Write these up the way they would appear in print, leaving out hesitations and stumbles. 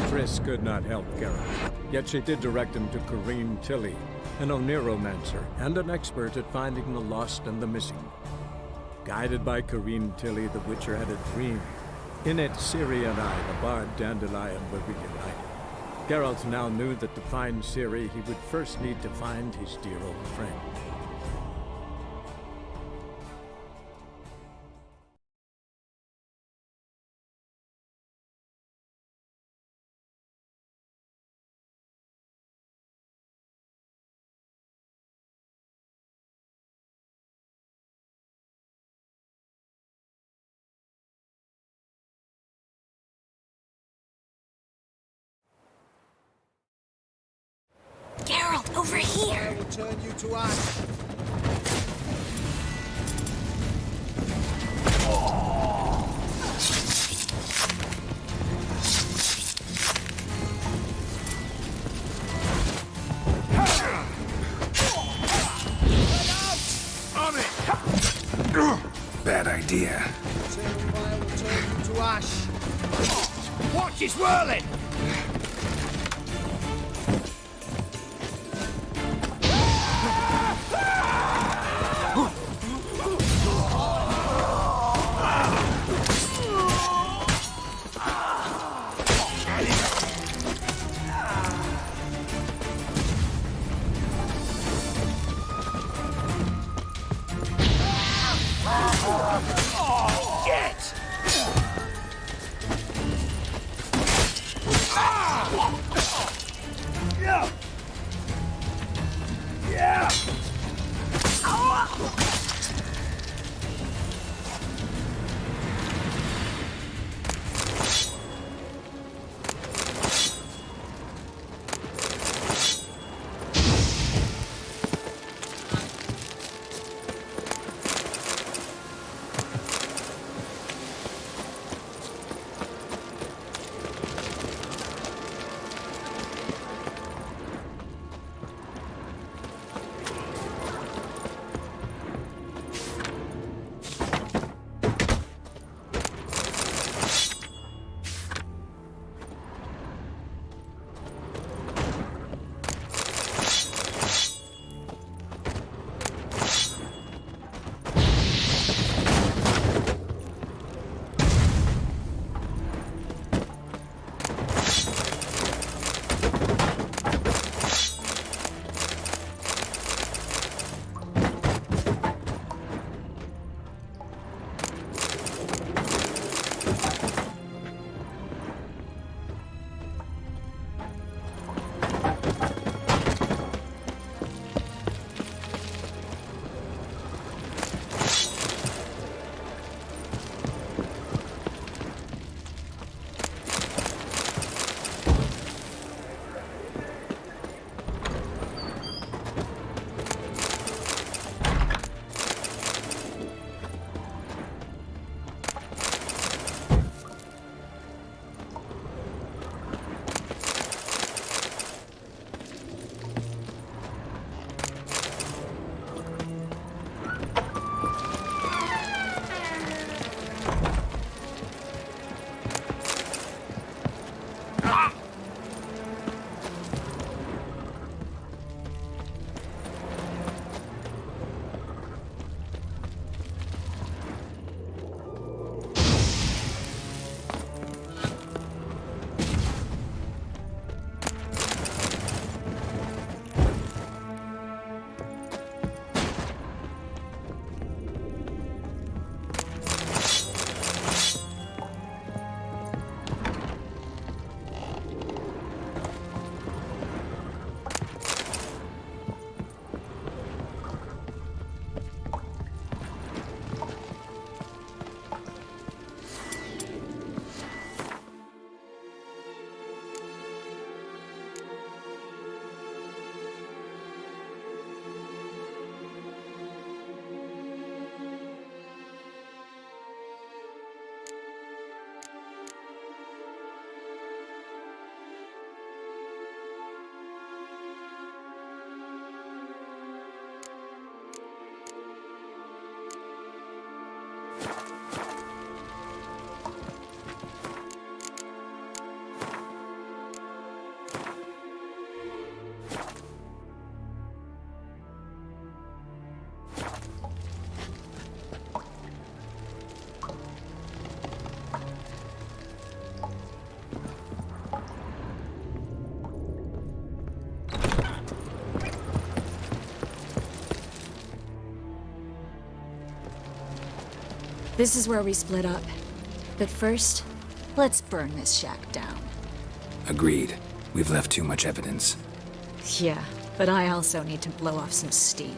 Triss could not help Geralt, yet she did direct him to Corrine Tilly, an Oniromancer and an expert at finding the lost and the missing. Guided by Corrine Tilly, the Witcher had a dream. In it, Ciri and I, the bard Dandelion, were reunited. Geralt now knew that to find Ciri, he would first need to find his dear old friend. Geralt, over here! I will turn you to ash. Bad idea. Eternal fire will turn you to ash. Watch it whirling! Get! This is where we split up. But first, let's burn this shack down. Agreed. We've left too much evidence. Yeah, but I also need to blow off some steam.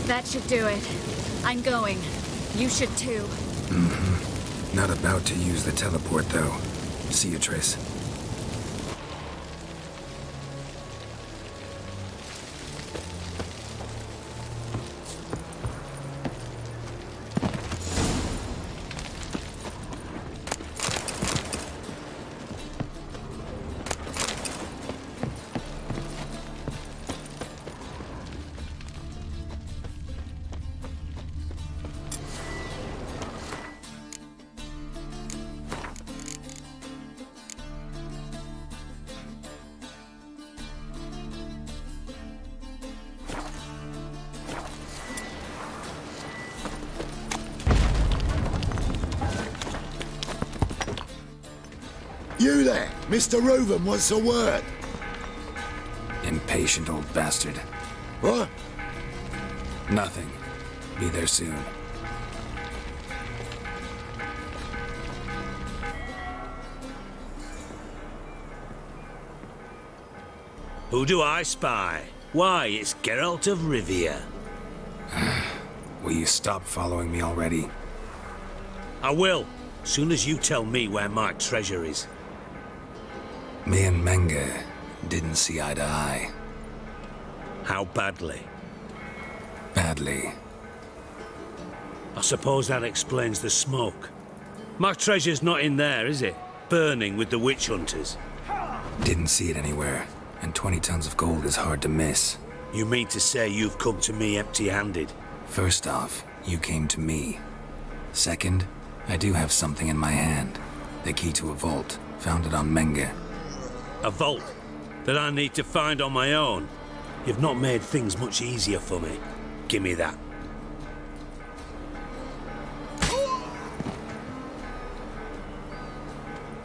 That should do it. I'm going. You should too. Not about to use the teleport, though. See you, Triss. You there! Mr. Reuven wants a word. Impatient old bastard. What? Nothing. Be there soon. Who do I spy? Why, it's Geralt of Rivia. Will you stop following me already? I will, soon as you tell me where my treasure is. Me and Menge didn't see eye to eye. How badly? Badly. I suppose that explains the smoke. My treasure's not in there, is it? Burning with the witch hunters. Didn't see it anywhere. And 20 tons of gold is hard to miss. You mean to say you've come to me empty-handed? First off, you came to me. Second, I do have something in my hand. The key to a vault. Found it on Menge. A vault that I need to find on my own? You've not made things much easier for me. Give me that.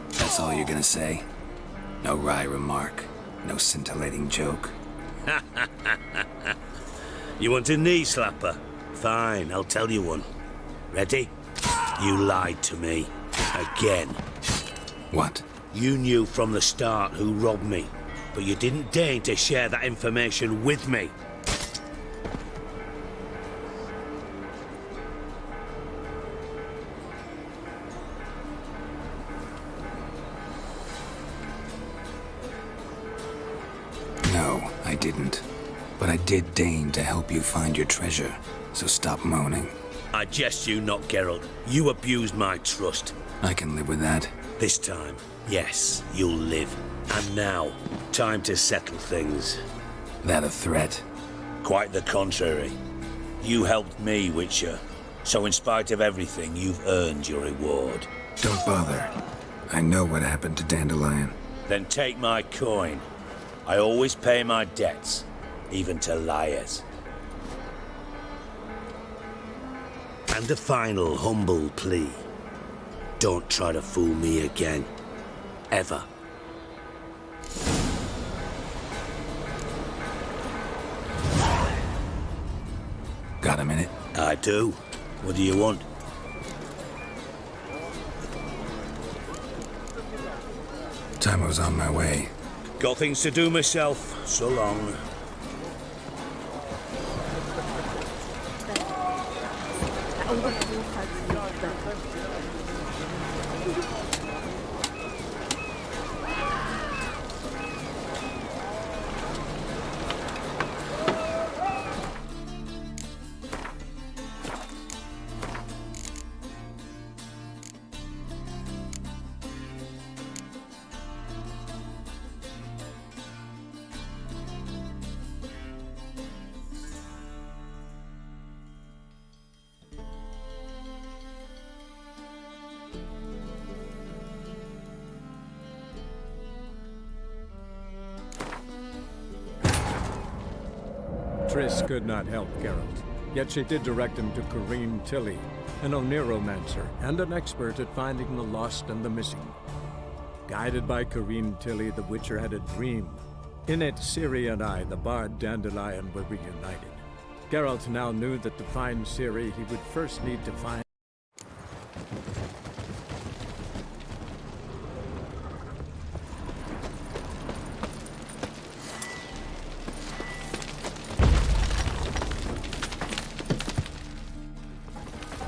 That's all you're gonna say? No wry remark? No scintillating joke? You want a knee slapper? Fine, I'll tell you one. Ready? You lied to me. Again. What? You knew from the start who robbed me, but you didn't deign to share that information with me. No, I didn't. But I did deign to help you find your treasure, so stop moaning. I jest you not, Geralt. You abused my trust. I can live with that. This time, yes, you'll live. And now, time to settle things. That a threat? Quite the contrary. You helped me, Witcher. So in spite of everything, you've earned your reward. Don't bother. I know what happened to Dandelion. Then take my coin. I always pay my debts, even to liars. And a final humble plea. Don't try to fool me again. Ever. Got a minute? I do. What do you want? Time was on my way. Got things to do myself. So long. Triss could not help Geralt, yet she did direct him to Corrine Tilly, an Oniromancer and an expert at finding the lost and the missing. Guided by Corrine Tilly, the Witcher had a dream. In it, Ciri and I, the bard Dandelion, were reunited. Geralt now knew that to find Ciri, he would first need to find...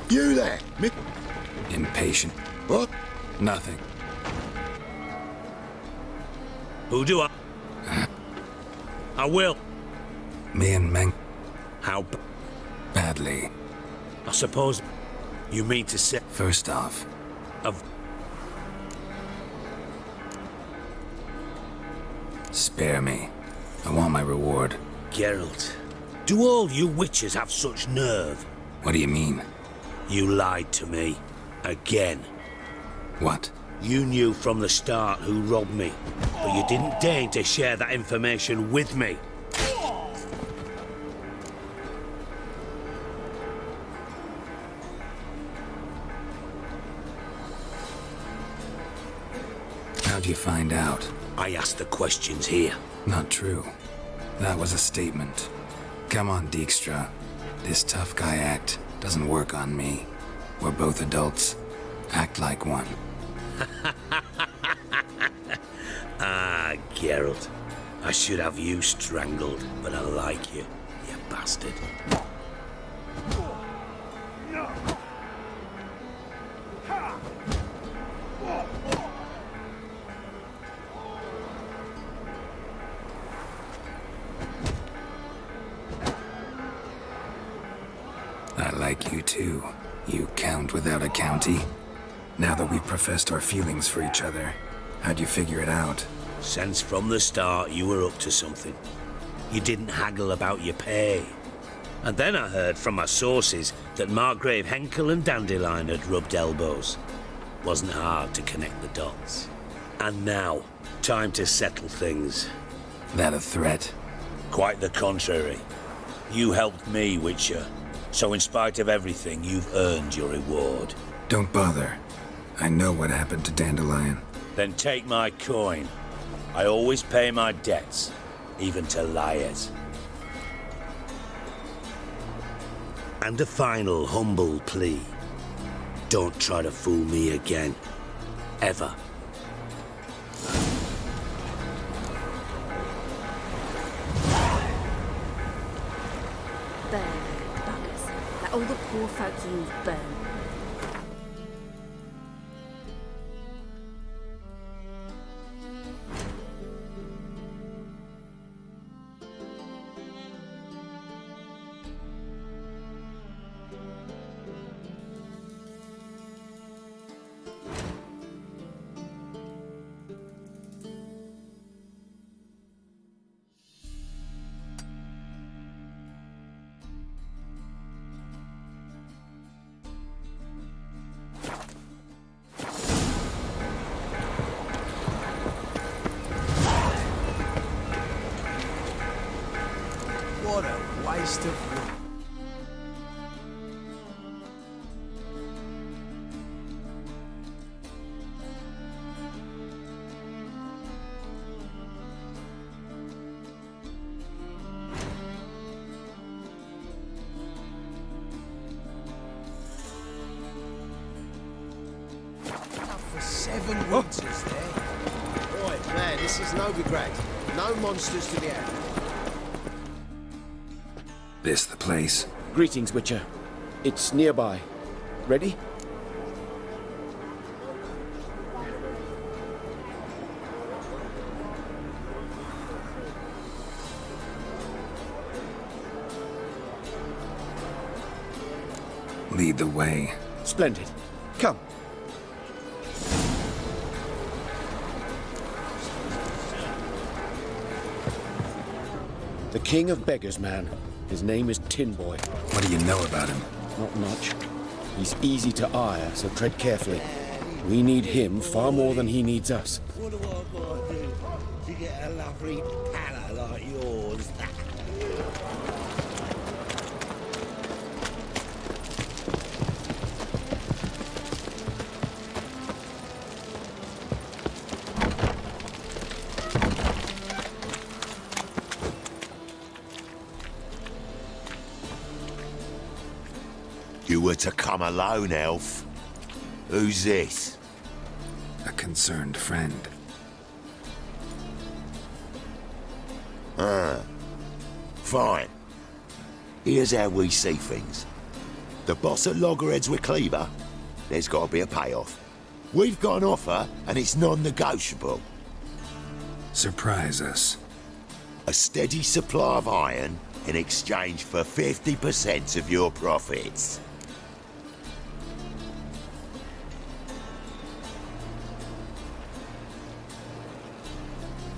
You there! Impatient. What? Nothing. Who do I? I will. Me and Meng How badly. I suppose you mean to say First off, of spare me. I want my reward. Geralt. Do all you witches have such nerve? What do you mean? You lied to me. Again. What? You knew from the start who robbed me, but you didn't deign to share that information with me. How'd you find out? I asked the questions here. Not true. That was a statement. Come on, Dijkstra. This tough guy act doesn't work on me. We're both adults. Act like one. Ah, Geralt. I should have you strangled, but I like you, you bastard. I like you too, you count without a county. Now that we've professed our feelings for each other, how'd you figure it out? Since from the start you were up to something. You didn't haggle about your pay. And then I heard from my sources that Margrave Henkel and Dandelion had rubbed elbows. Wasn't hard to connect the dots. And now, time to settle things. That a threat? Quite the contrary. You helped me, Witcher. So in spite of everything, you've earned your reward. Don't bother. I know what happened to Dandelion. Then take my coin. I always pay my debts, even to liars. And a final humble plea. Don't try to fool me again. Ever. Burn, buggers. Like all the poor folk you've burned. What a waste of wood. For 7 winters there. Right, man, this is Novigrad. No monsters to be had. This the place? Greetings, Witcher. It's nearby. Ready? Lead the way. Splendid. Come. The King of Beggars, man. His name is Tin Boy. What do you know about him? Not much. He's easy to ire, so tread carefully. We need him far more than he needs us. What do I got to do to get a lovely pala like yours? You were to come alone, elf. Who's this? A concerned friend. Fine. Here's how we see things. The boss at Loggerheads with Cleaver, there's got to be a payoff. We've got an offer, and it's non-negotiable. Surprise us. A steady supply of iron in exchange for 50% of your profits.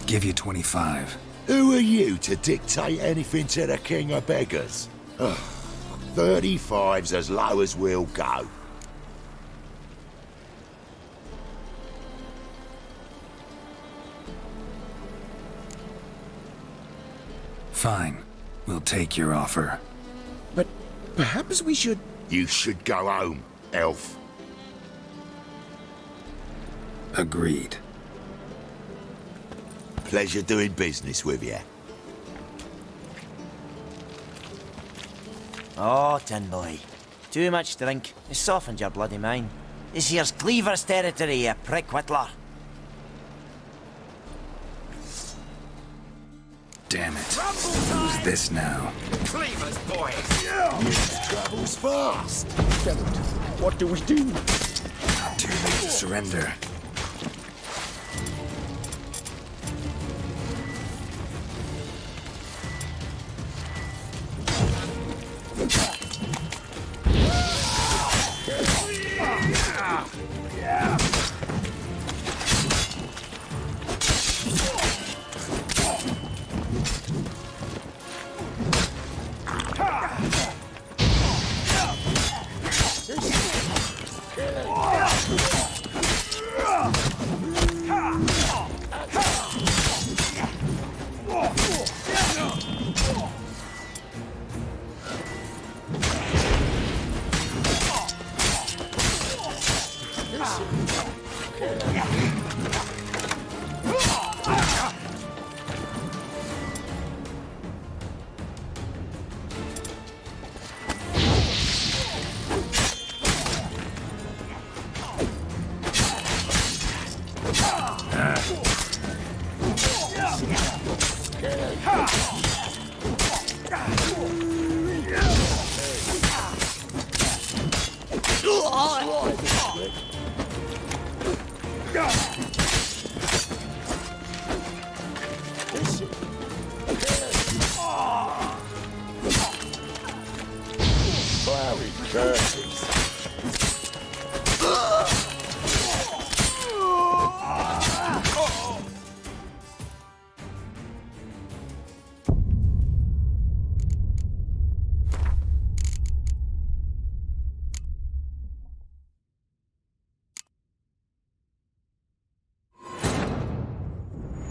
Give you 25. Who are you to dictate anything to the king of beggars? Ugh, 35's as low as we'll go. Fine. We'll take your offer. But perhaps we should... You should go home, elf. Agreed. Pleasure doing business with you. Oh, tin boy. Too much drink. It's softened your bloody mind. This here's Cleaver's territory, you prick whittler. Damn it. Who's this now? Cleaver's boys! Travels fast! Geralt, what do we do? Not too late to surrender.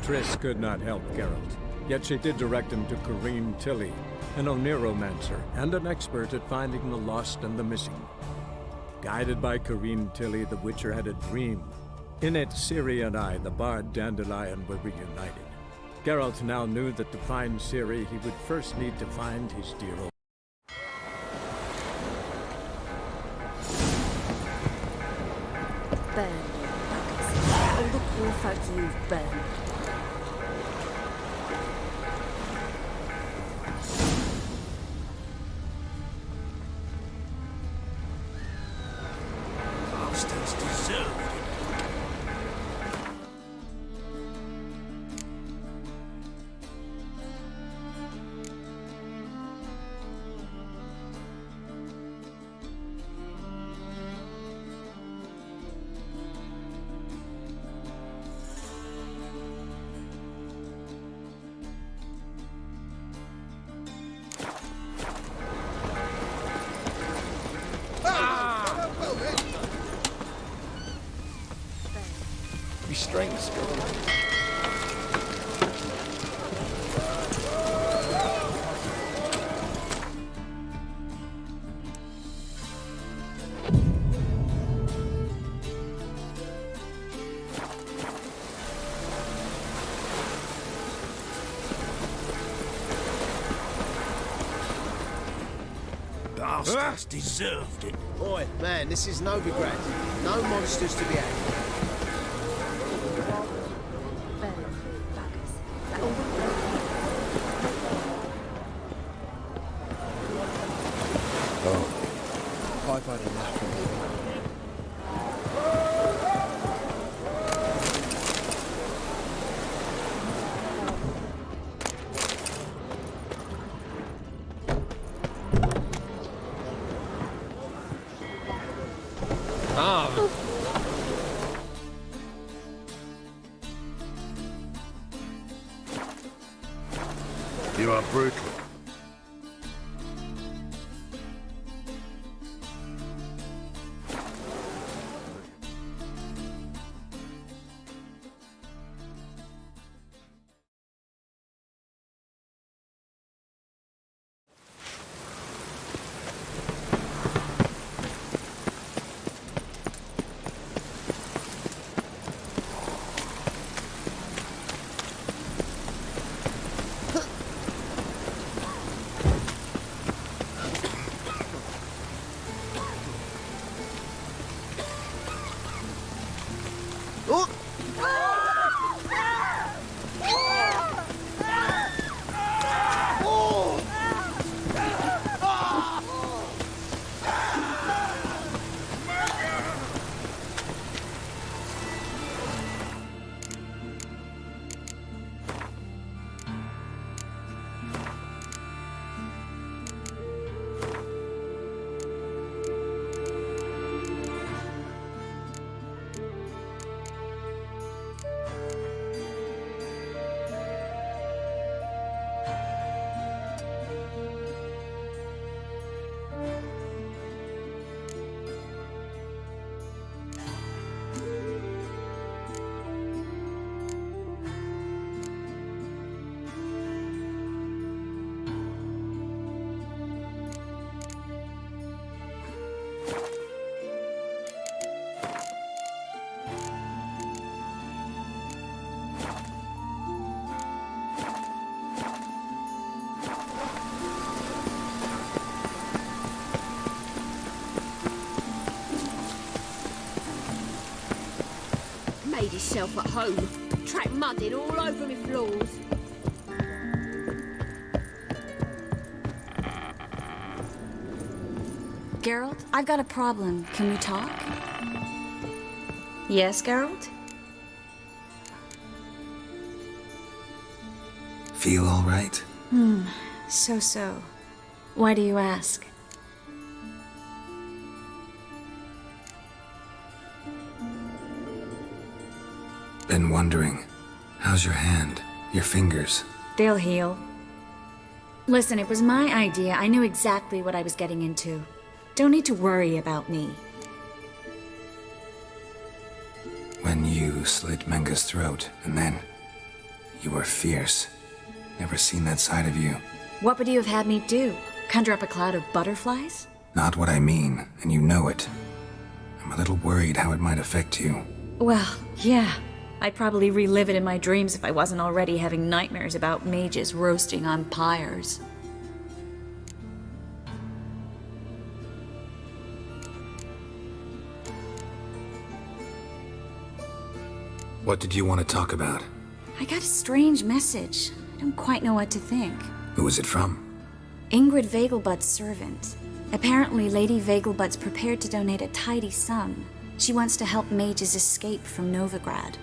Triss could not help Geralt, yet she did direct him to Corrine Tilly, an Oniromancer and an expert at finding the lost and the missing. Guided by Corrine Tilly, the Witcher had a dream. In it, Ciri and I, the bard Dandelion, were reunited. Geralt now knew that to find Ciri, he would first need to find his dear old... Burn, buggers. All the poor folk you've burned. Bastards deserved it. Restrain us, Geralt. Bastards deserved it. Boy, man, this is Novigrad. No monsters to be had. Burn, buggers. All the I've had enough of it. You are brutal. Made himself at home. Track mudding all over me floors. Geralt, I've got a problem. Can we talk? Yes, Geralt? Feel all right? So. Why do you ask? Been wondering. How's your hand? Your fingers? They'll heal. Listen, it was my idea. I knew exactly what I was getting into. Don't need to worry about me. When you slit Menga's throat, and then... you were fierce. Never seen that side of you. What would you have had me do? Conjure up a cloud of butterflies? Not what I mean, and you know it. I'm a little worried how it might affect you. Well, yeah. I'd probably relive it in my dreams if I wasn't already having nightmares about mages roasting on pyres. What did you want to talk about? I got a strange message. I don't quite know what to think. Who was it from? Ingrid Vegelbud's servant. Apparently, Lady Vegelbud's prepared to donate a tidy sum. She wants to help mages escape from Novigrad.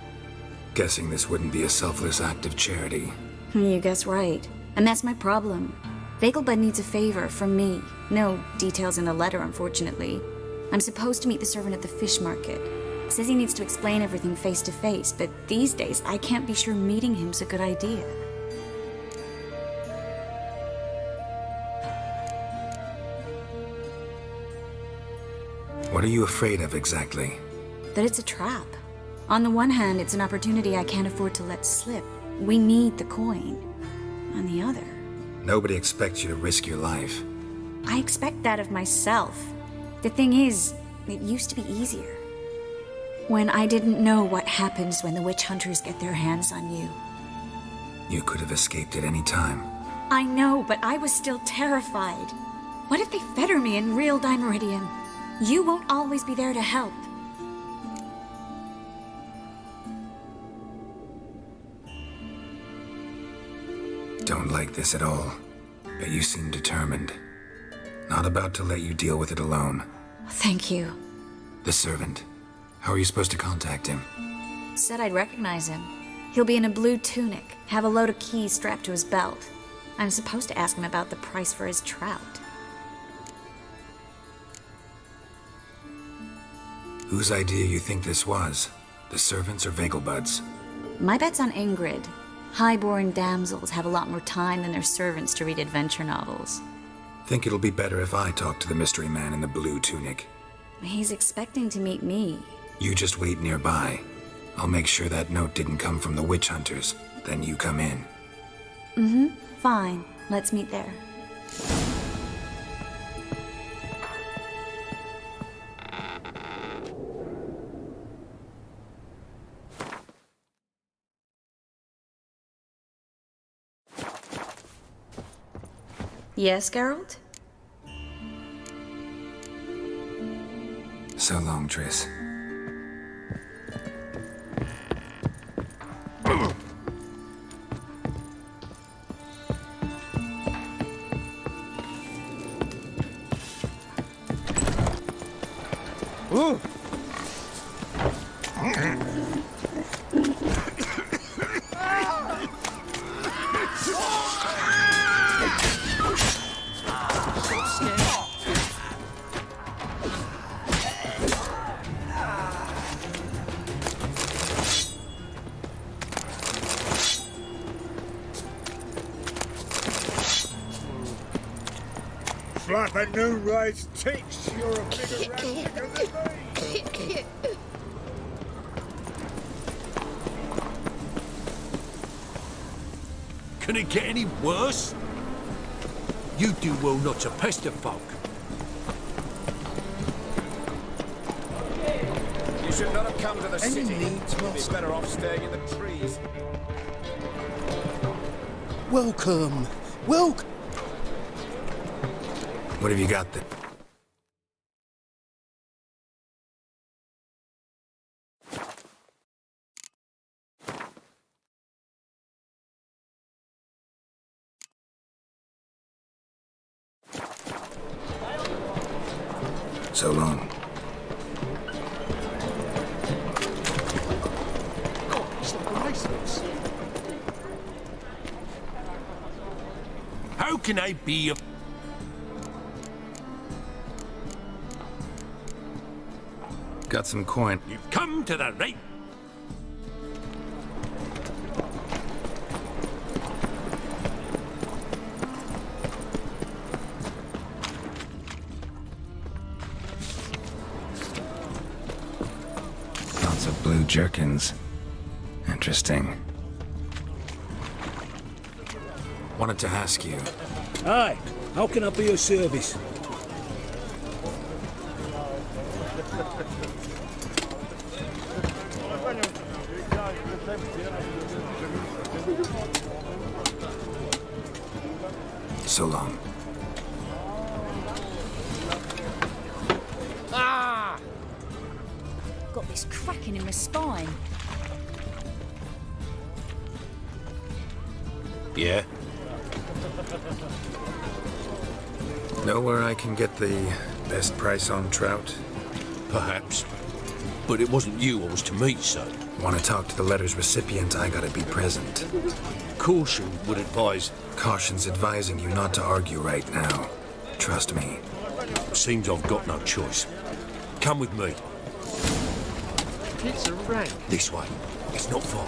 Guessing this wouldn't be a selfless act of charity. You guess right. And that's my problem. Vegelbud needs a favor from me. No details in the letter, unfortunately. I'm supposed to meet the servant at the fish market. Says he needs to explain everything face to face, but these days I can't be sure meeting him's a good idea. What are you afraid of exactly? That it's a trap. On the one hand, it's an opportunity I can't afford to let slip. We need the coin. On the other... Nobody expects you to risk your life. I expect that of myself. The thing is, it used to be easier. When I didn't know what happens when the witch hunters get their hands on you. You could have escaped at any time. I know, but I was still terrified. What if they fetter me in real Dimeridium? You won't always be there to help. Don't like this at all, but you seem determined. Not about to let you deal with it alone. Thank you. The servant. How are you supposed to contact him? Said I'd recognize him. He'll be in a blue tunic, have a load of keys strapped to his belt. I'm supposed to ask him about the price for his trout. Whose idea you think this was? The servants or Vegelbud's? My bet's on Ingrid. Highborn damsels have a lot more time than their servants to read adventure novels. Think it'll be better if I talk to the mystery man in the blue tunic. He's expecting to meet me. You just wait nearby. I'll make sure that note didn't come from the witch hunters. Then you come in. Fine. Let's meet there. Yes, Geralt? So long, Triss. Like a new raised ticks, you're a bigger rat than me. Can it get any worse? You do well not to pester folk. You should not have come to the city. You'd be better off staying in the trees. Welcome. Welcome. What have you got there? So long. How can I be a... Got some coin. You've come to the right... Lots of blue jerkins. Interesting. Wanted to ask you. Aye, how can I be of service? So long. Got this cracking in my spine. Yeah? Know where I can get the best price on trout? Perhaps. But it wasn't you I was to meet, so... Want to talk to the letter's recipient, I gotta be present. Caution would advise... Caution's advising you not to argue right now. Trust me. Seems I've got no choice. Come with me. It's a rank. This way. It's not far.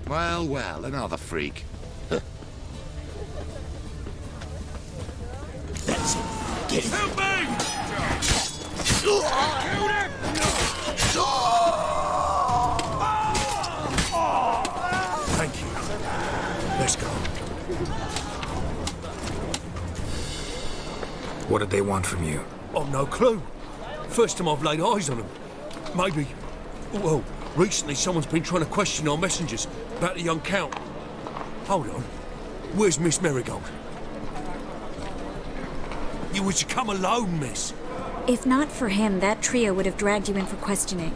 Well, well, another freak. That's it. Get him. Help me! Thank you. Let's go. What did they want from you? I've no clue. First time I've laid eyes on them. Maybe... Well, recently someone's been trying to question our messengers about the young Count. Hold on. Where's Miss Marigold? You were to come alone, miss. If not for him, that trio would have dragged you in for questioning.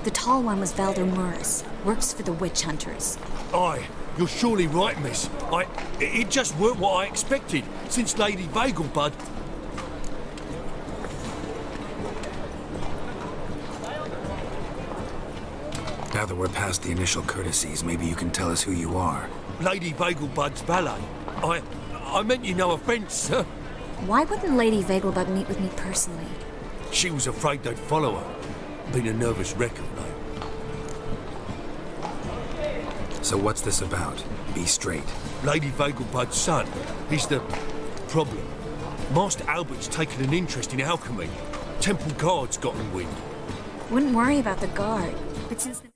The tall one was Valder Morris, works for the witch hunters. Aye, you're surely right, miss. It just weren't what I expected, since Lady Vegelbud... Now that we're past the initial courtesies, maybe you can tell us who you are. Lady Vegelbud's valet. I meant you no offence, sir. Why wouldn't Lady Vegelbud meet with me personally? She was afraid they'd follow her. Been a nervous wreck of late. So what's this about? Be straight. Lady Vegelbud's son. He's the problem. Master Albert's taken an interest in alchemy. Temple guards gotten wind. Wouldn't worry about the guard, but since the...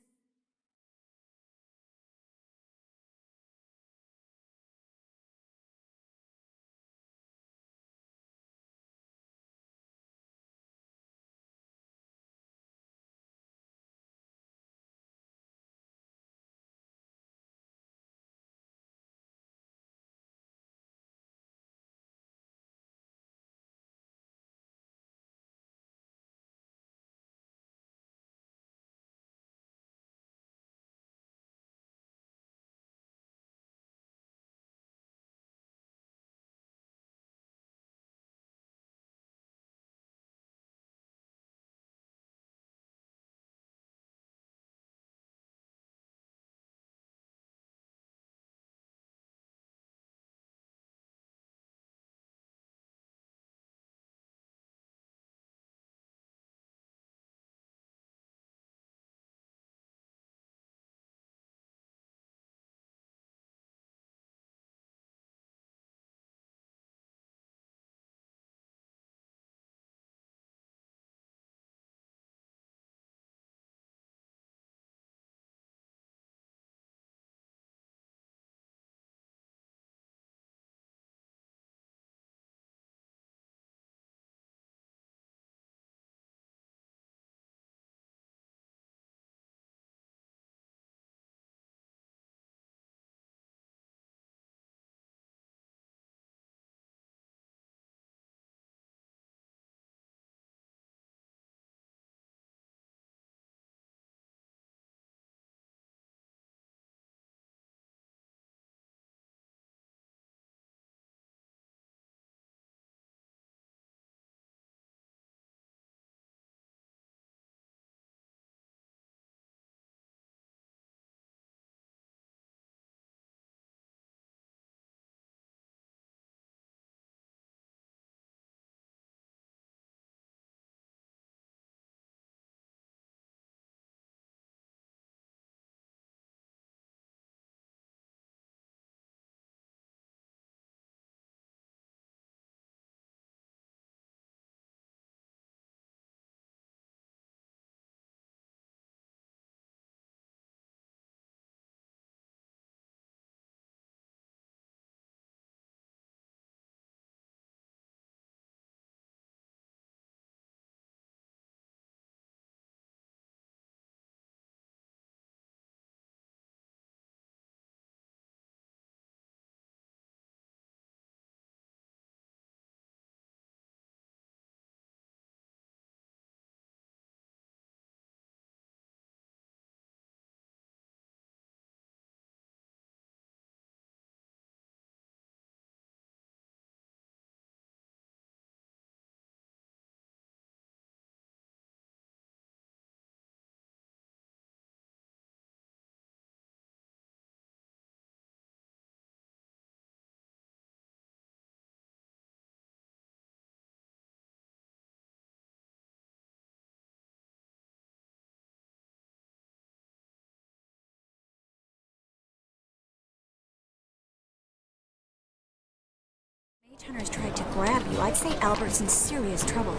Mage Hunters tried to grab you. I'd say Albert's in serious trouble.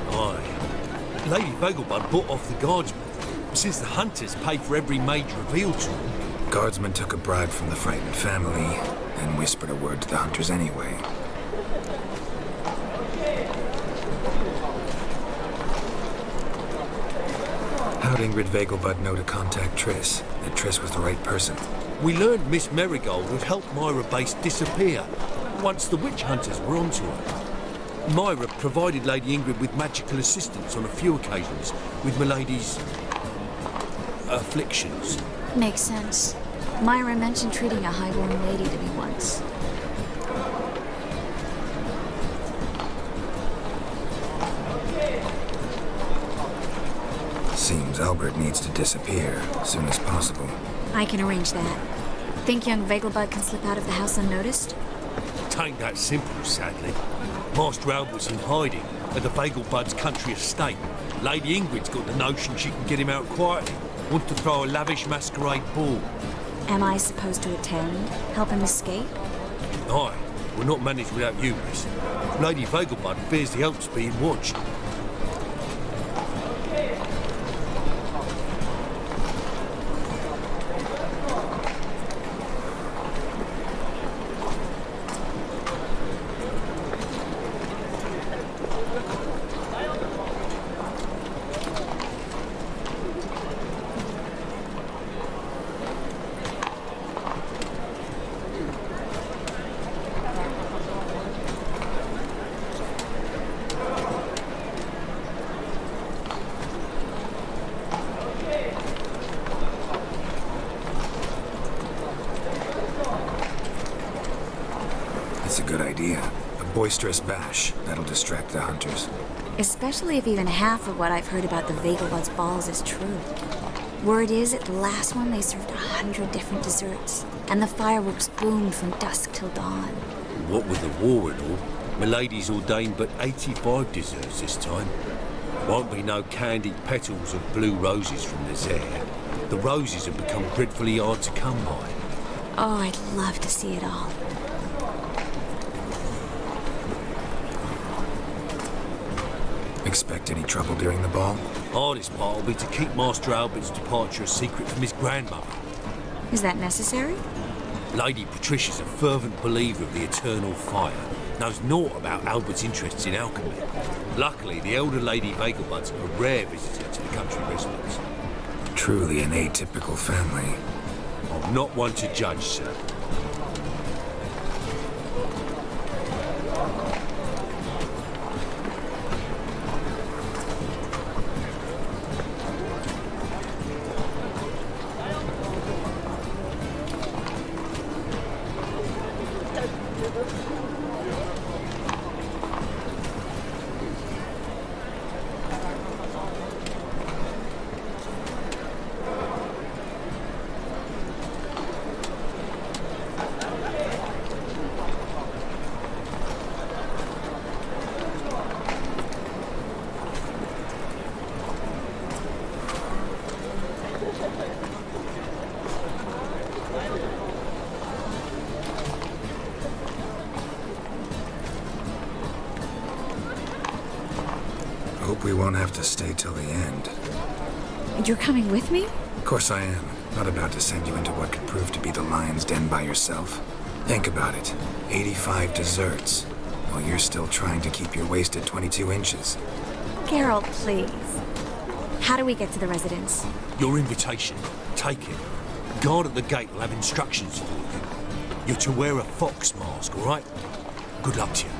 Aye. Lady Vegelbud bought off the guardsmen, since the hunters pay for every mage revealed to them. Guardsmen took a bribe from the frightened family and whispered a word to the hunters anyway. How'd Ingrid Vegelbud know to contact Triss? That Triss was the right person. We learned Miss Marigold would help Myra Base disappear once the witch hunters were onto her. Myra provided Lady Ingrid with magical assistance on a few occasions with Milady's afflictions. Makes sense. Myra mentioned treating a highborn lady to me once. Seems Albert needs to disappear as soon as possible. I can arrange that. Think young Vegelbud can slip out of the house unnoticed? Tain't that simple, sadly. Master Albert's in hiding at the Vegelbud's country estate. Lady Ingrid's got the notion she can get him out quietly. Want to throw a lavish masquerade ball. Am I supposed to attend? Help him escape? Aye, we'll not manage without you, miss. Lady Vegelbud fears the Alps being watched. That's a good idea. A boisterous bash. That'll distract the hunters. Especially if even half of what I've heard about the Vegelbud's balls is true. Word is, at the last one they served 100 different desserts, and the fireworks boomed from dusk till dawn. What with the war and all, Milady's ordained but 85 desserts this time. Won't be no candied petals of blue roses from the Zaire. The roses have become dreadfully hard to come by. Oh, I'd love to see it all. Expect any trouble during the ball? Hardest part will be to keep Master Albert's departure a secret from his grandmother. Is that necessary? Lady Patricia's a fervent believer of the eternal fire. Knows naught about Albert's interests in alchemy. Luckily, the elder Lady Vegelbud's a rare visitor to the country residence. Truly an atypical family. I'm not one to judge, sir. Hope we won't have to stay till the end. You're coming with me? Of course I am. Not about to send you into what could prove to be the lion's den by yourself. Think about it. 85 desserts, while you're still trying to keep your waist at 22 inches. Geralt, please. How do we get to the residence? Your invitation. Take it. Guard at the gate will have instructions for you. You're to wear a fox mask, all right? Good luck to you.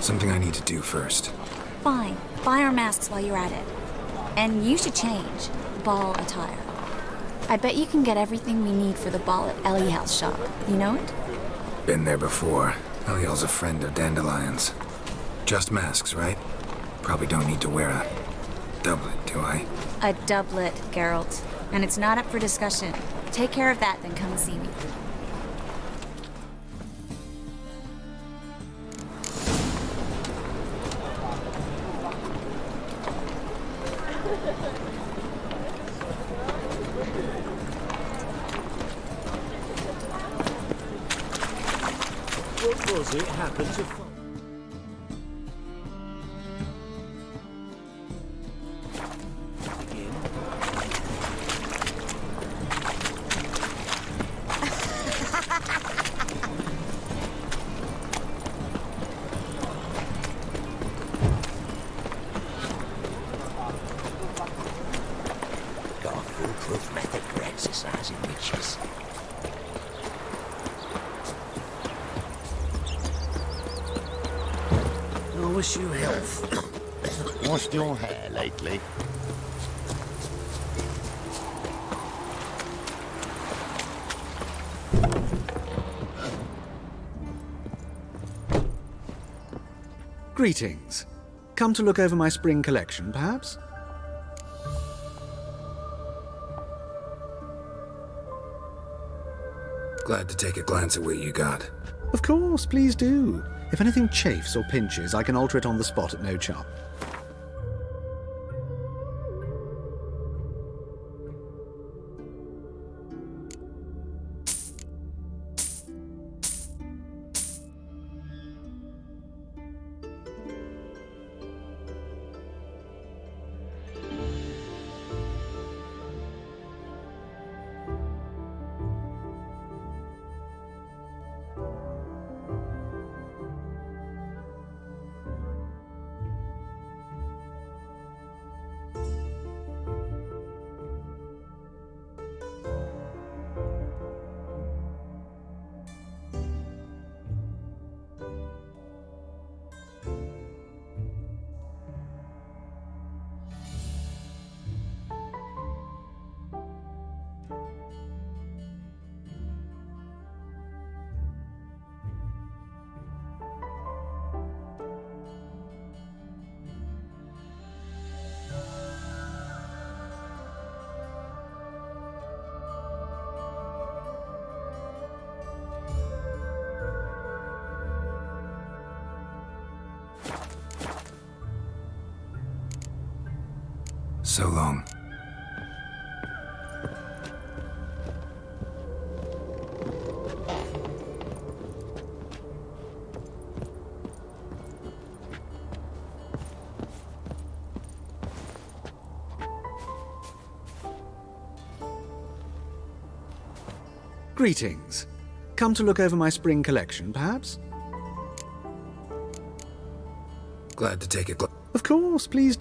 Something I need to do first. Fine. Buy our masks while you're at it. And you should change. Ball attire. I bet you can get everything we need for the ball at Eliel's shop. You know it? Been there before. Eliel's a friend of Dandelion's. Just masks, right? Probably don't need to wear a doublet, do I? A doublet, Geralt. And it's not up for discussion. Take care of that, then come and see me. What was it happened to... foolproof method for exercising witches. I wish you health. Washed your hair lately? Greetings. Come to look over my spring collection, perhaps? Glad to take a glance at what you got. Of course, please do. If anything chafes or pinches, I can alter it on the spot at no charge. So long. Greetings. Come to look over my spring collection, perhaps? Glad to take a glance. Of course, please.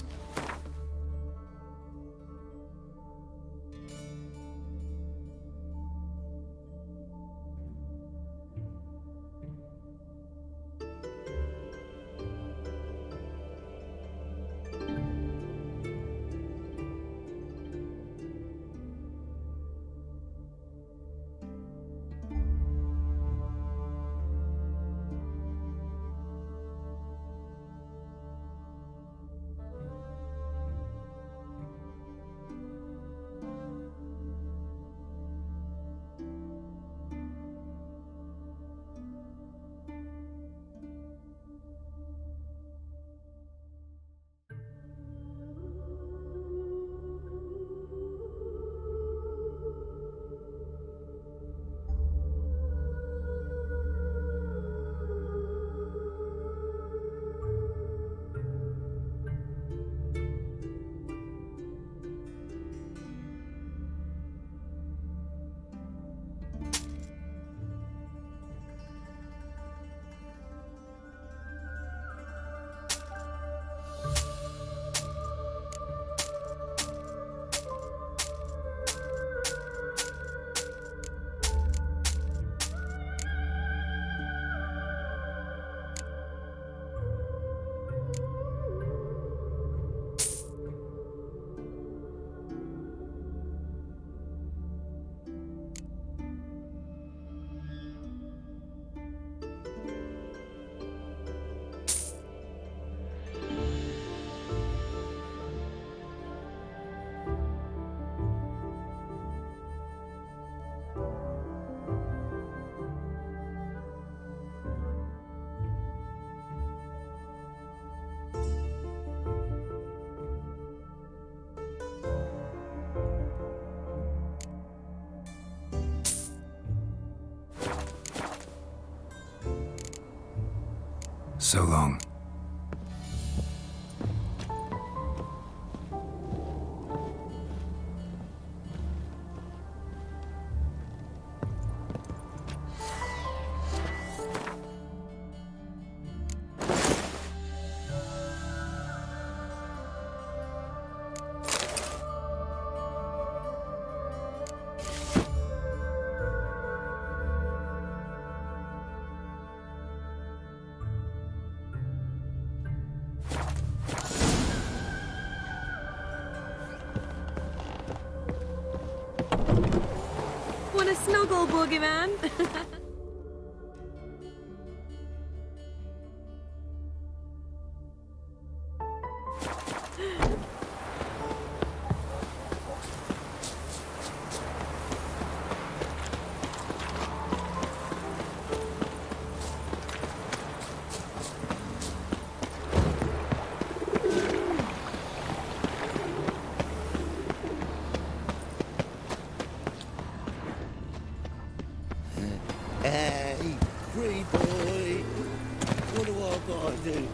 So long. a snuggle, boogeyman? Hey, free boy. What do I gotta do?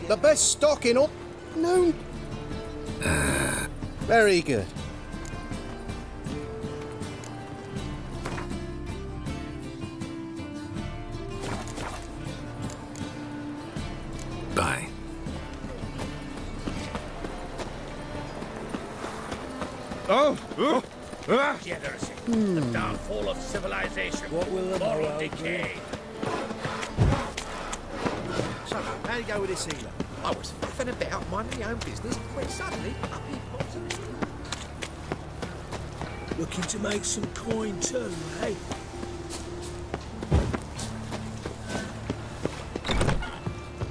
The best stock in all... No. Very good. Bye. Degeneracy. The downfall of civilization. What will the moral decay? So, how you go with this healer? I was faffing about, minding my own business, when suddenly up he pops in. Looking to make some coin too, eh?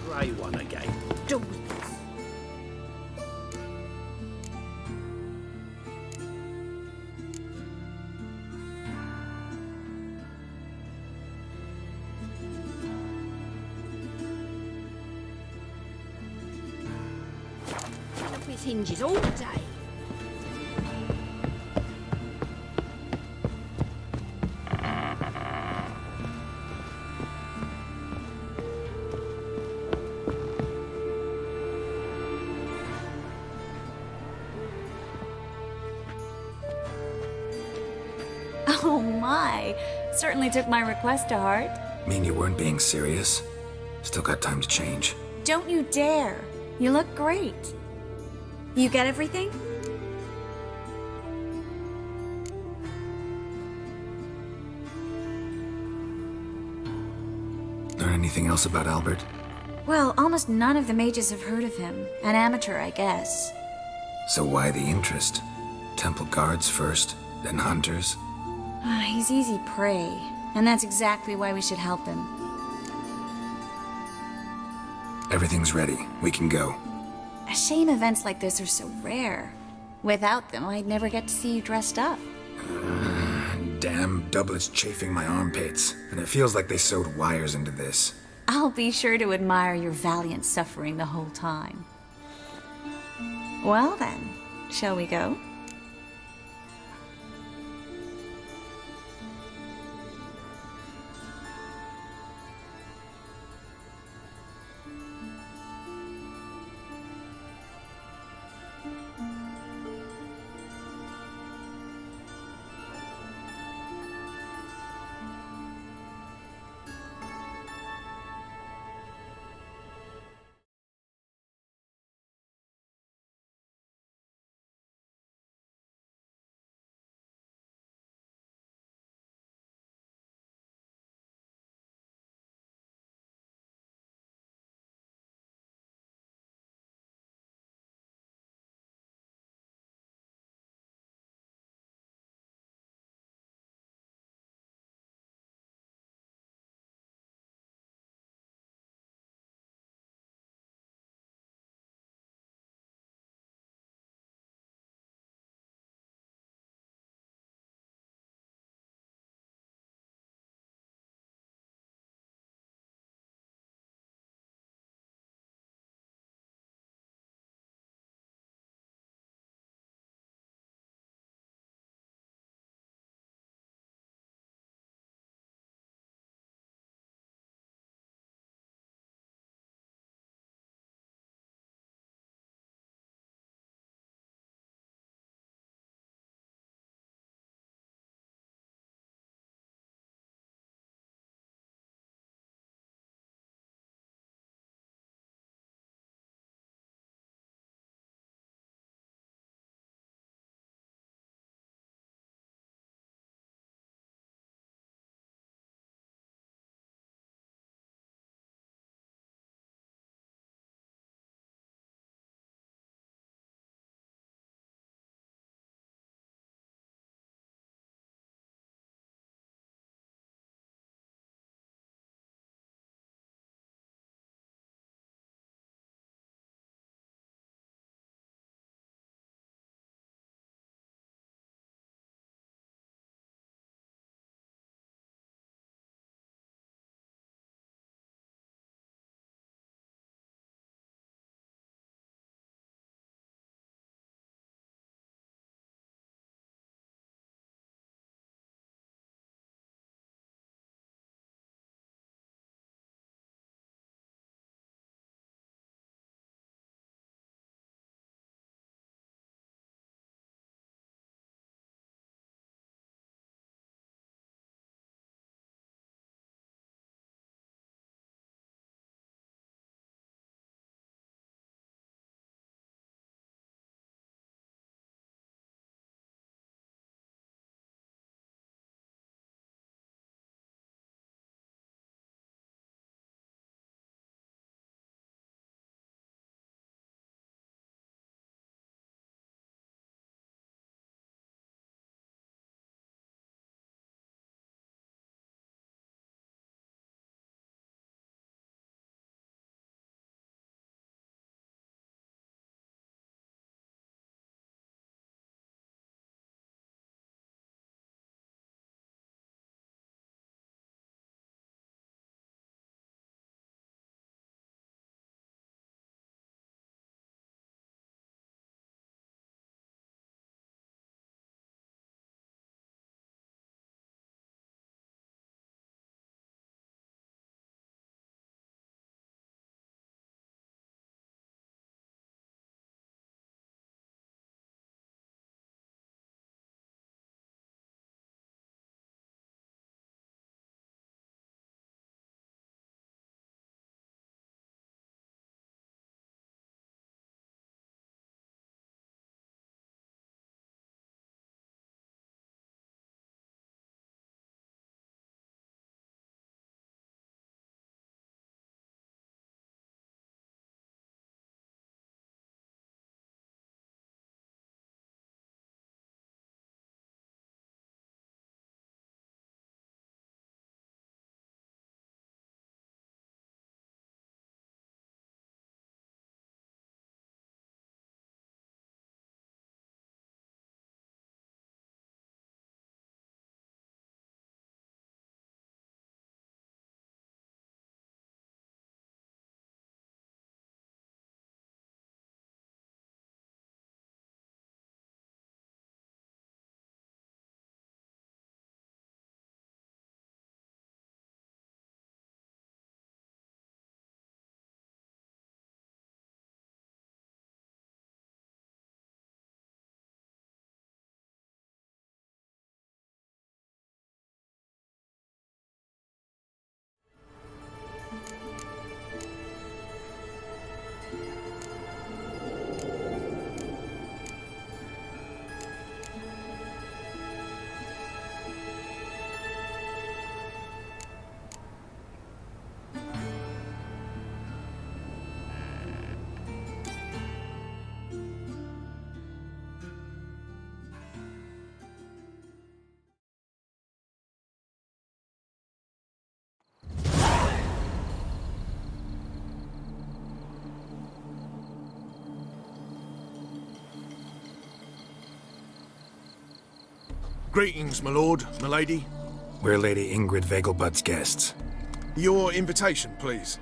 Grey one again. Up his hinges all day. Oh my! Certainly took my request to heart. Mean you weren't being serious? Still got time to change. Don't you dare! You look great. You get everything? Learn anything else about Albert? Well, almost none of the mages have heard of him. An amateur, I guess. So why the interest? Temple guards first, then hunters? He's easy prey, and that's exactly why we should help him. Everything's ready. We can go. A shame events like this are so rare. Without them, I'd never get to see you dressed up. Damn doublets chafing my armpits, and it feels like they sewed wires into this. I'll be sure to admire your valiant suffering the whole time. Well then, shall we go? Greetings, my lord, my lady. We're Lady Ingrid Vegelbud's guests. Your invitation, please.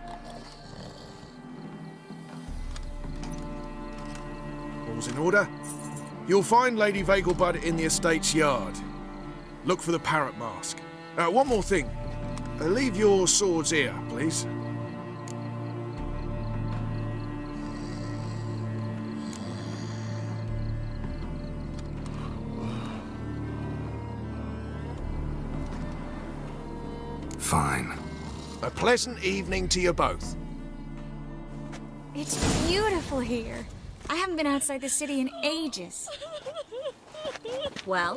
All's in order. You'll find Lady Vegelbud in the estate's yard. Look for the parrot mask. One more thing. Leave your swords here, please. Fine. A pleasant evening to you both. It's beautiful here. I haven't been outside the city in ages. Well?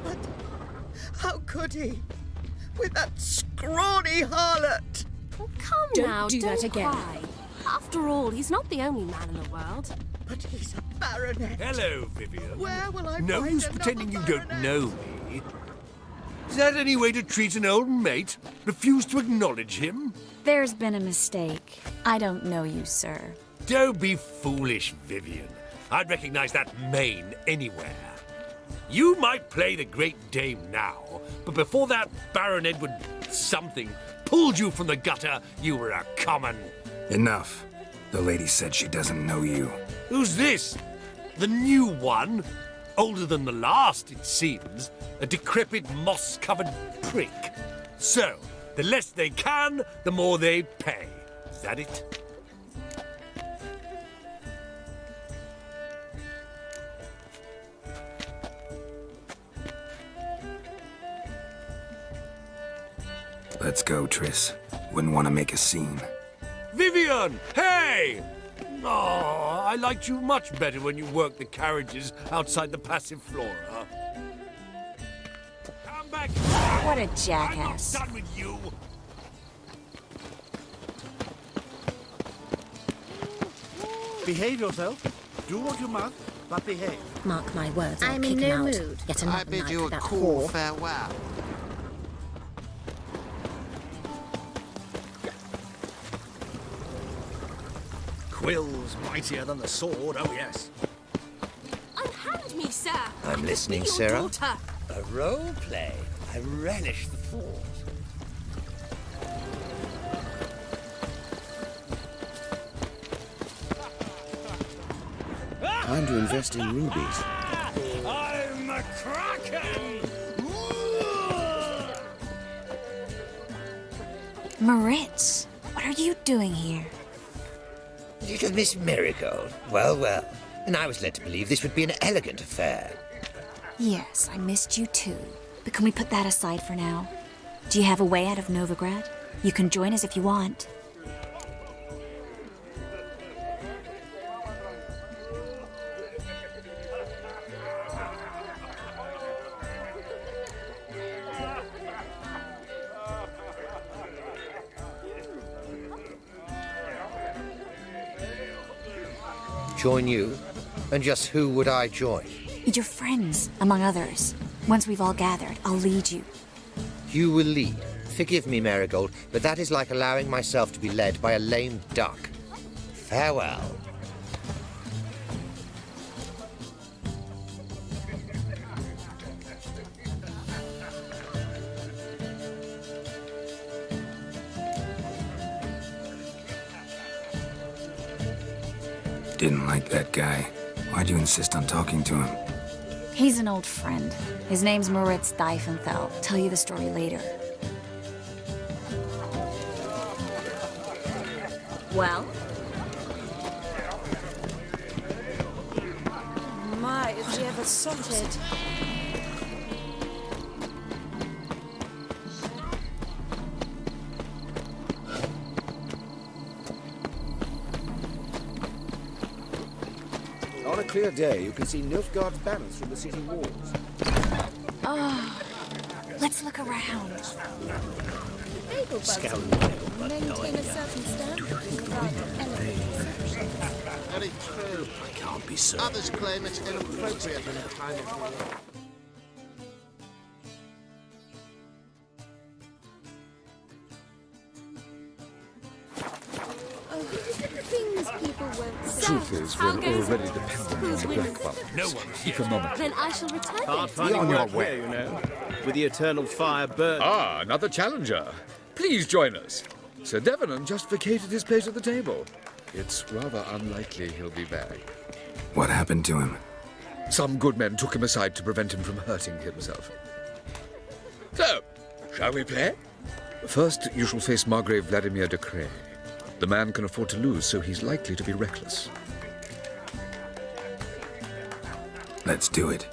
What? How could he? With that scrawny harlot! Oh, come Don't now, do don't that again. cry. After all, he's not the only man in the world. But he's a baronet. Hello, Vivian. Where will I No find use another pretending you baronet? don't know me. Is that any way to treat an old mate? Refuse to acknowledge him? There's been a mistake. I don't know you, sir. Don't be foolish, Vivian. I'd recognize that mane anywhere. You might play the Great Dame now, but before that Baron Edward something pulled you from the gutter, you were a common... Enough. The lady said she doesn't know you. Who's this? The new one? Older than the last, it seems. A decrepit, moss-covered prick. So, the less they can, the more they pay. Is that it? Let's go, Triss. Wouldn't want to make a scene. Vivian! Hey! Oh, I liked you much better when you worked the carriages outside the Passiflora. Come back! What a jackass. I'm not done with you! Behave yourself. Do what you must, but behave. Mark my words, I'll I'm kick in him no out. mood. Yet another I bid night you with a that cool whore. farewell. Quill's mightier than the sword, oh yes. Unhand me, sir! I'm listening, Your Sarah. daughter. A role play. I relish the thought. Time to invest in rubies. I'm a kraken! Moritz, what are you doing here? Little Miss Marigold. Well, well. And I was led to believe this would be an elegant affair. Yes, I missed you too. But can we put that aside for now? Do you have a way out of Novigrad? You can join us if you want. Join you? And just who would I join? Your friends, among others. Once we've all gathered, I'll lead you. You will lead. Forgive me, Marigold, but that is like allowing myself to be led by a lame duck. Farewell. Didn't like that guy. Why'd you insist on talking to him? He's an old friend. His name's Moritz Diefenthal. Tell you the story later. Well? My, is he ever sorted? On a clear day, you can see Nilfgaard's banners from the city walls. Oh, let's look around. Maintain a certain standard. Very true. I can't be certain. Others claim it's inappropriate in a time of war. Oh, things people won't say. Truth forces will already depend on the Black One. No one. Economically. Then I shall return Hard it. finding work here, you know, with the eternal fire burning. Ah, another challenger. Please join us. Sir Devenant just vacated his place at the table. It's rather unlikely he'll be back. What happened to him? Some good men took him aside to prevent him from hurting himself. So, shall we play? First, you shall face Margrave Vladimir de Cray. The man can afford to lose, so he's likely to be reckless. Let's do it.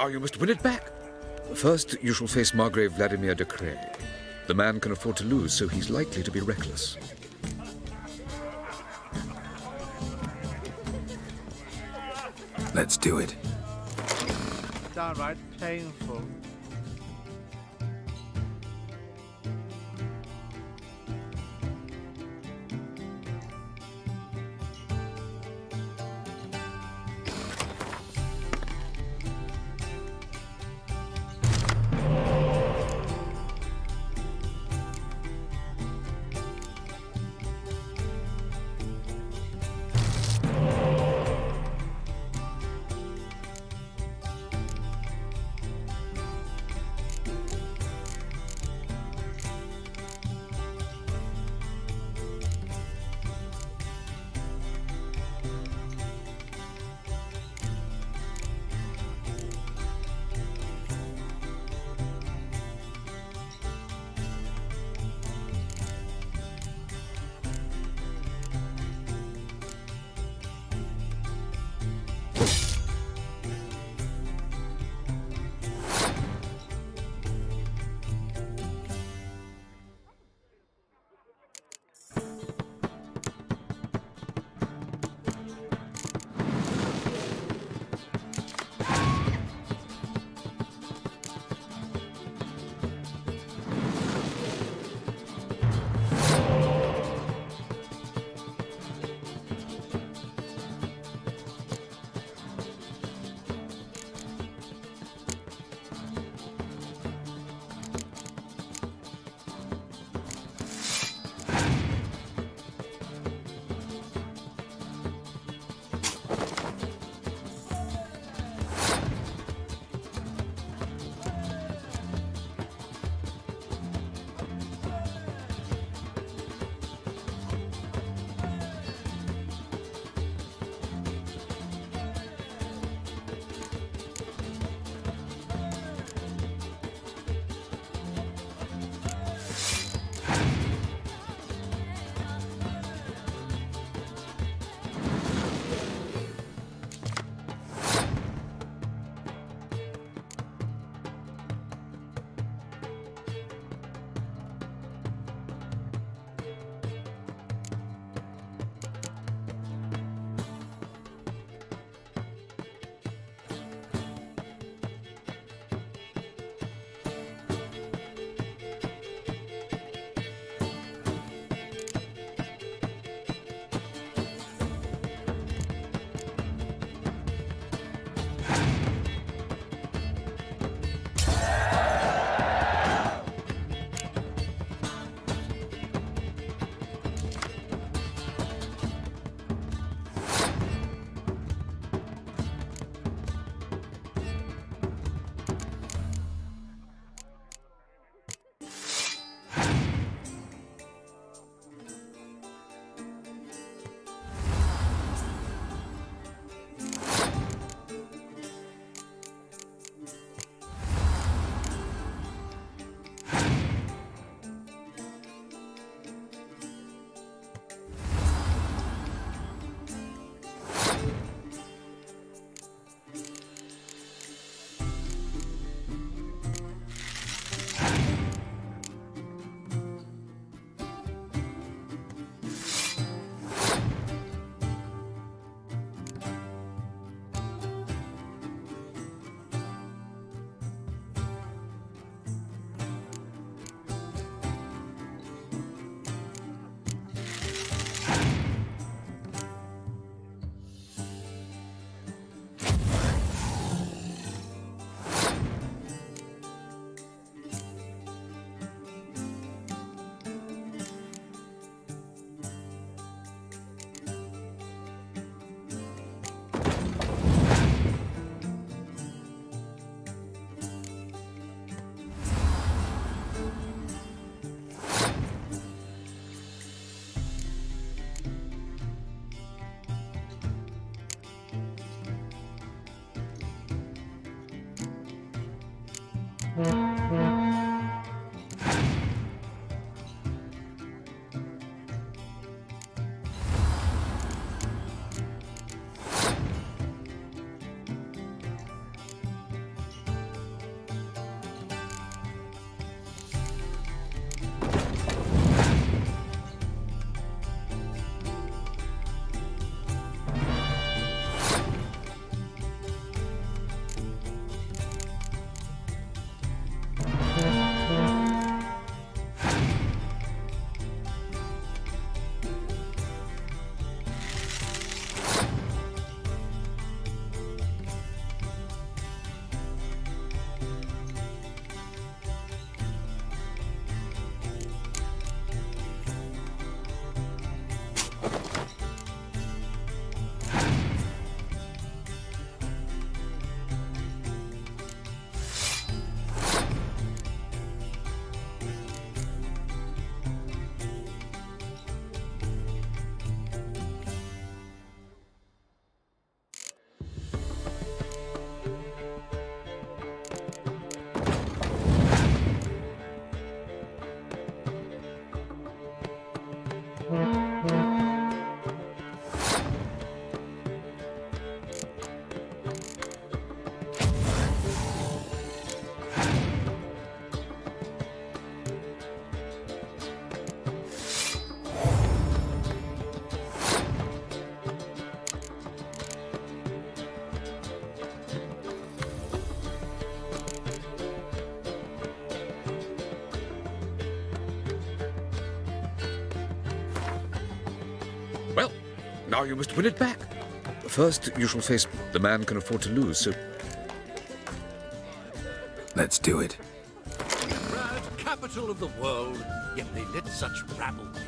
Now you must win it back. First, you shall face Margrave Vladimir de Cray. The man can afford to lose, so he's likely to be reckless. Let's do it. Downright painful. Now you must win it back. First, you shall face the man can afford to lose, so... Let's do it. Proud capital of the world, yet they let such rabble be.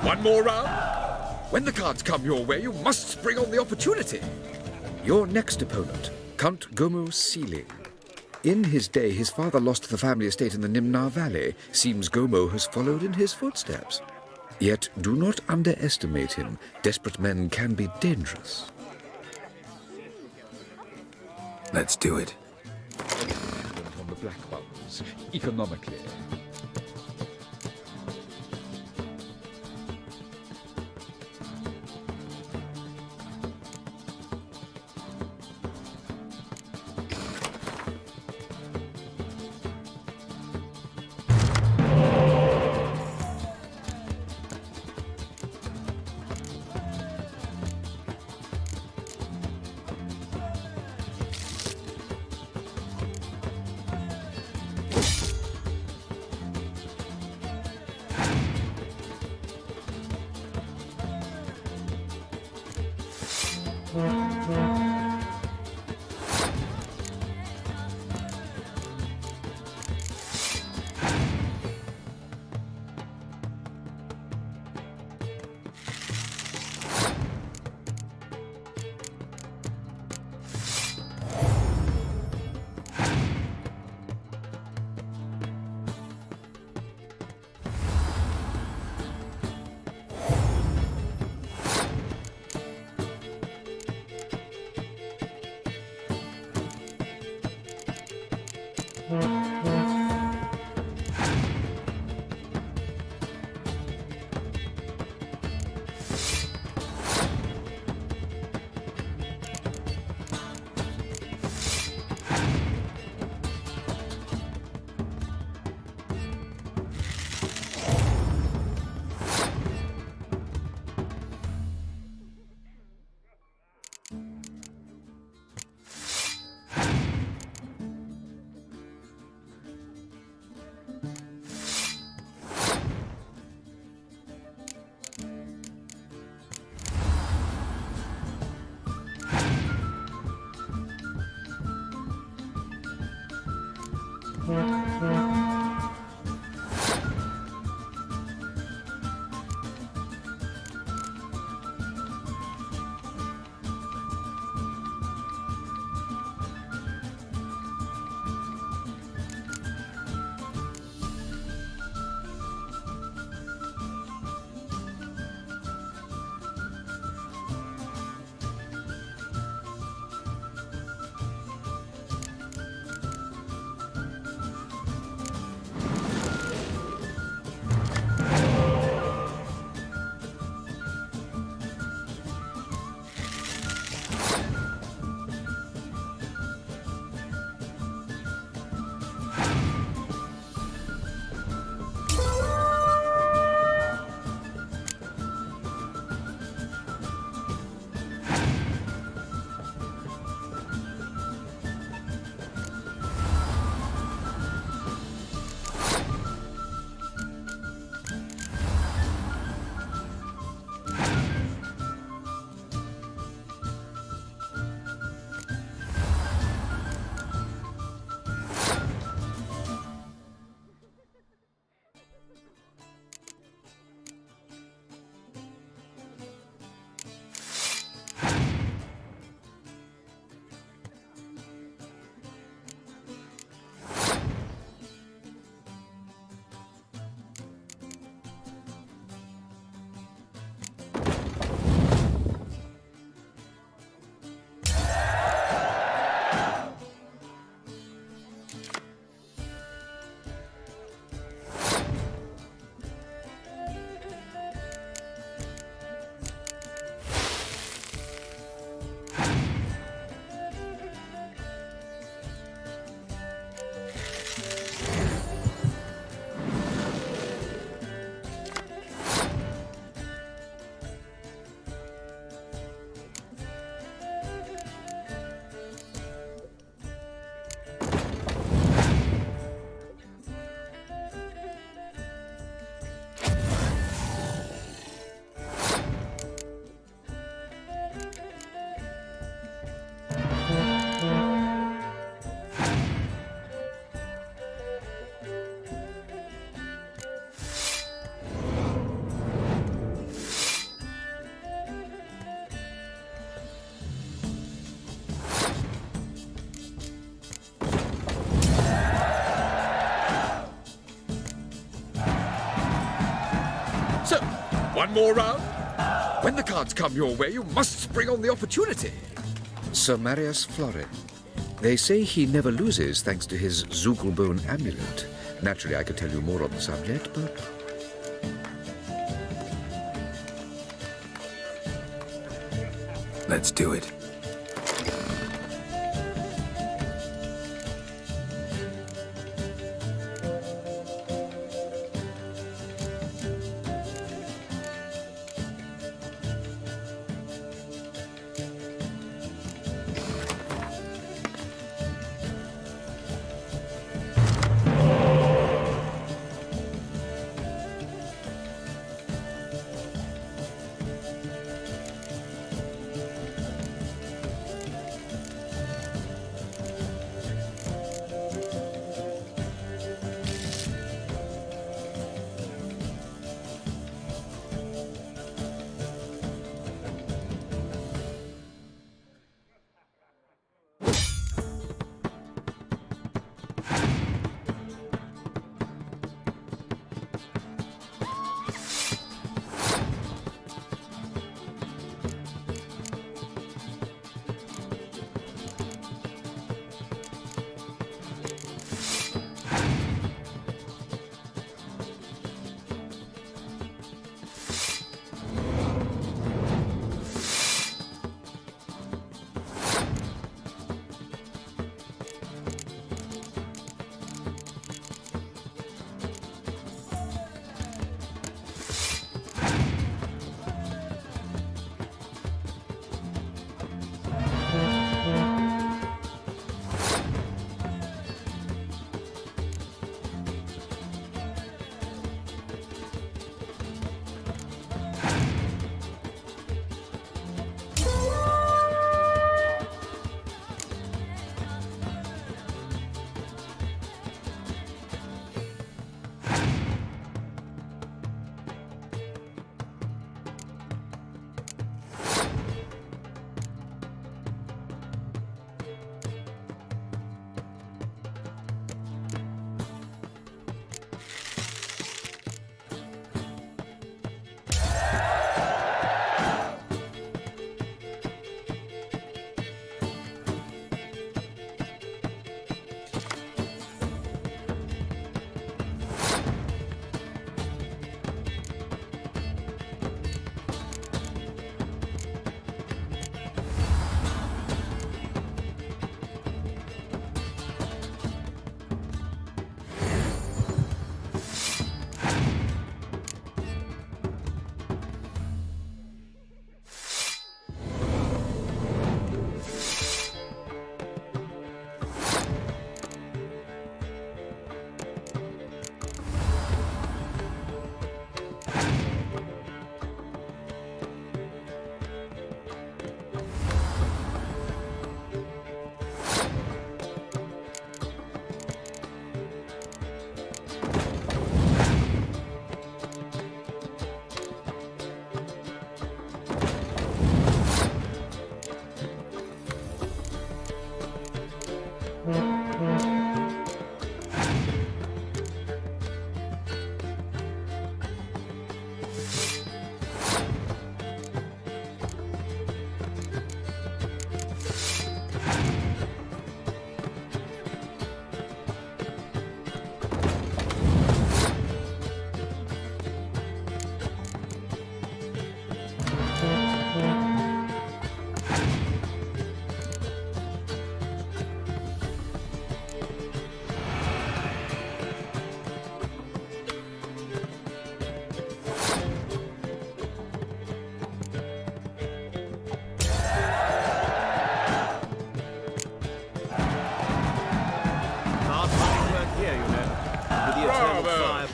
One more round? When the cards come your way, you must spring on the opportunity. Your next opponent, Count Gomo Sealing. In his day, his father lost the family estate in the Nimnar Valley. Seems Gomo has followed in his footsteps. Yet do not underestimate him. Desperate men can be dangerous. Let's do it. On the black ones, economically. One more round? When the cards come your way, you must spring on the opportunity. Sir Marius Flore. They say he never loses thanks to his Zugelbone amulet. Naturally, I could tell you more on the subject, but... Let's do it.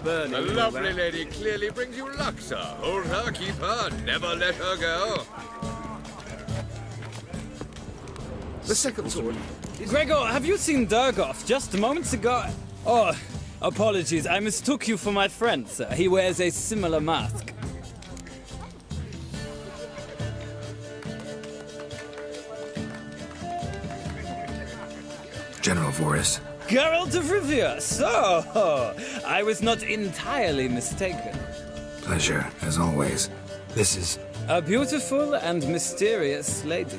burning. The and all lovely that. lady clearly brings you luck, sir. Hold her, keep her, never let her go. The second sword. Gregor, have you seen Durgoff just moments ago? Oh, apologies. I mistook you for my friend, sir. He wears a similar mask. General Voris. Geralt of Rivia. So, I was not entirely mistaken. Pleasure, as always. This is... A beautiful and mysterious lady.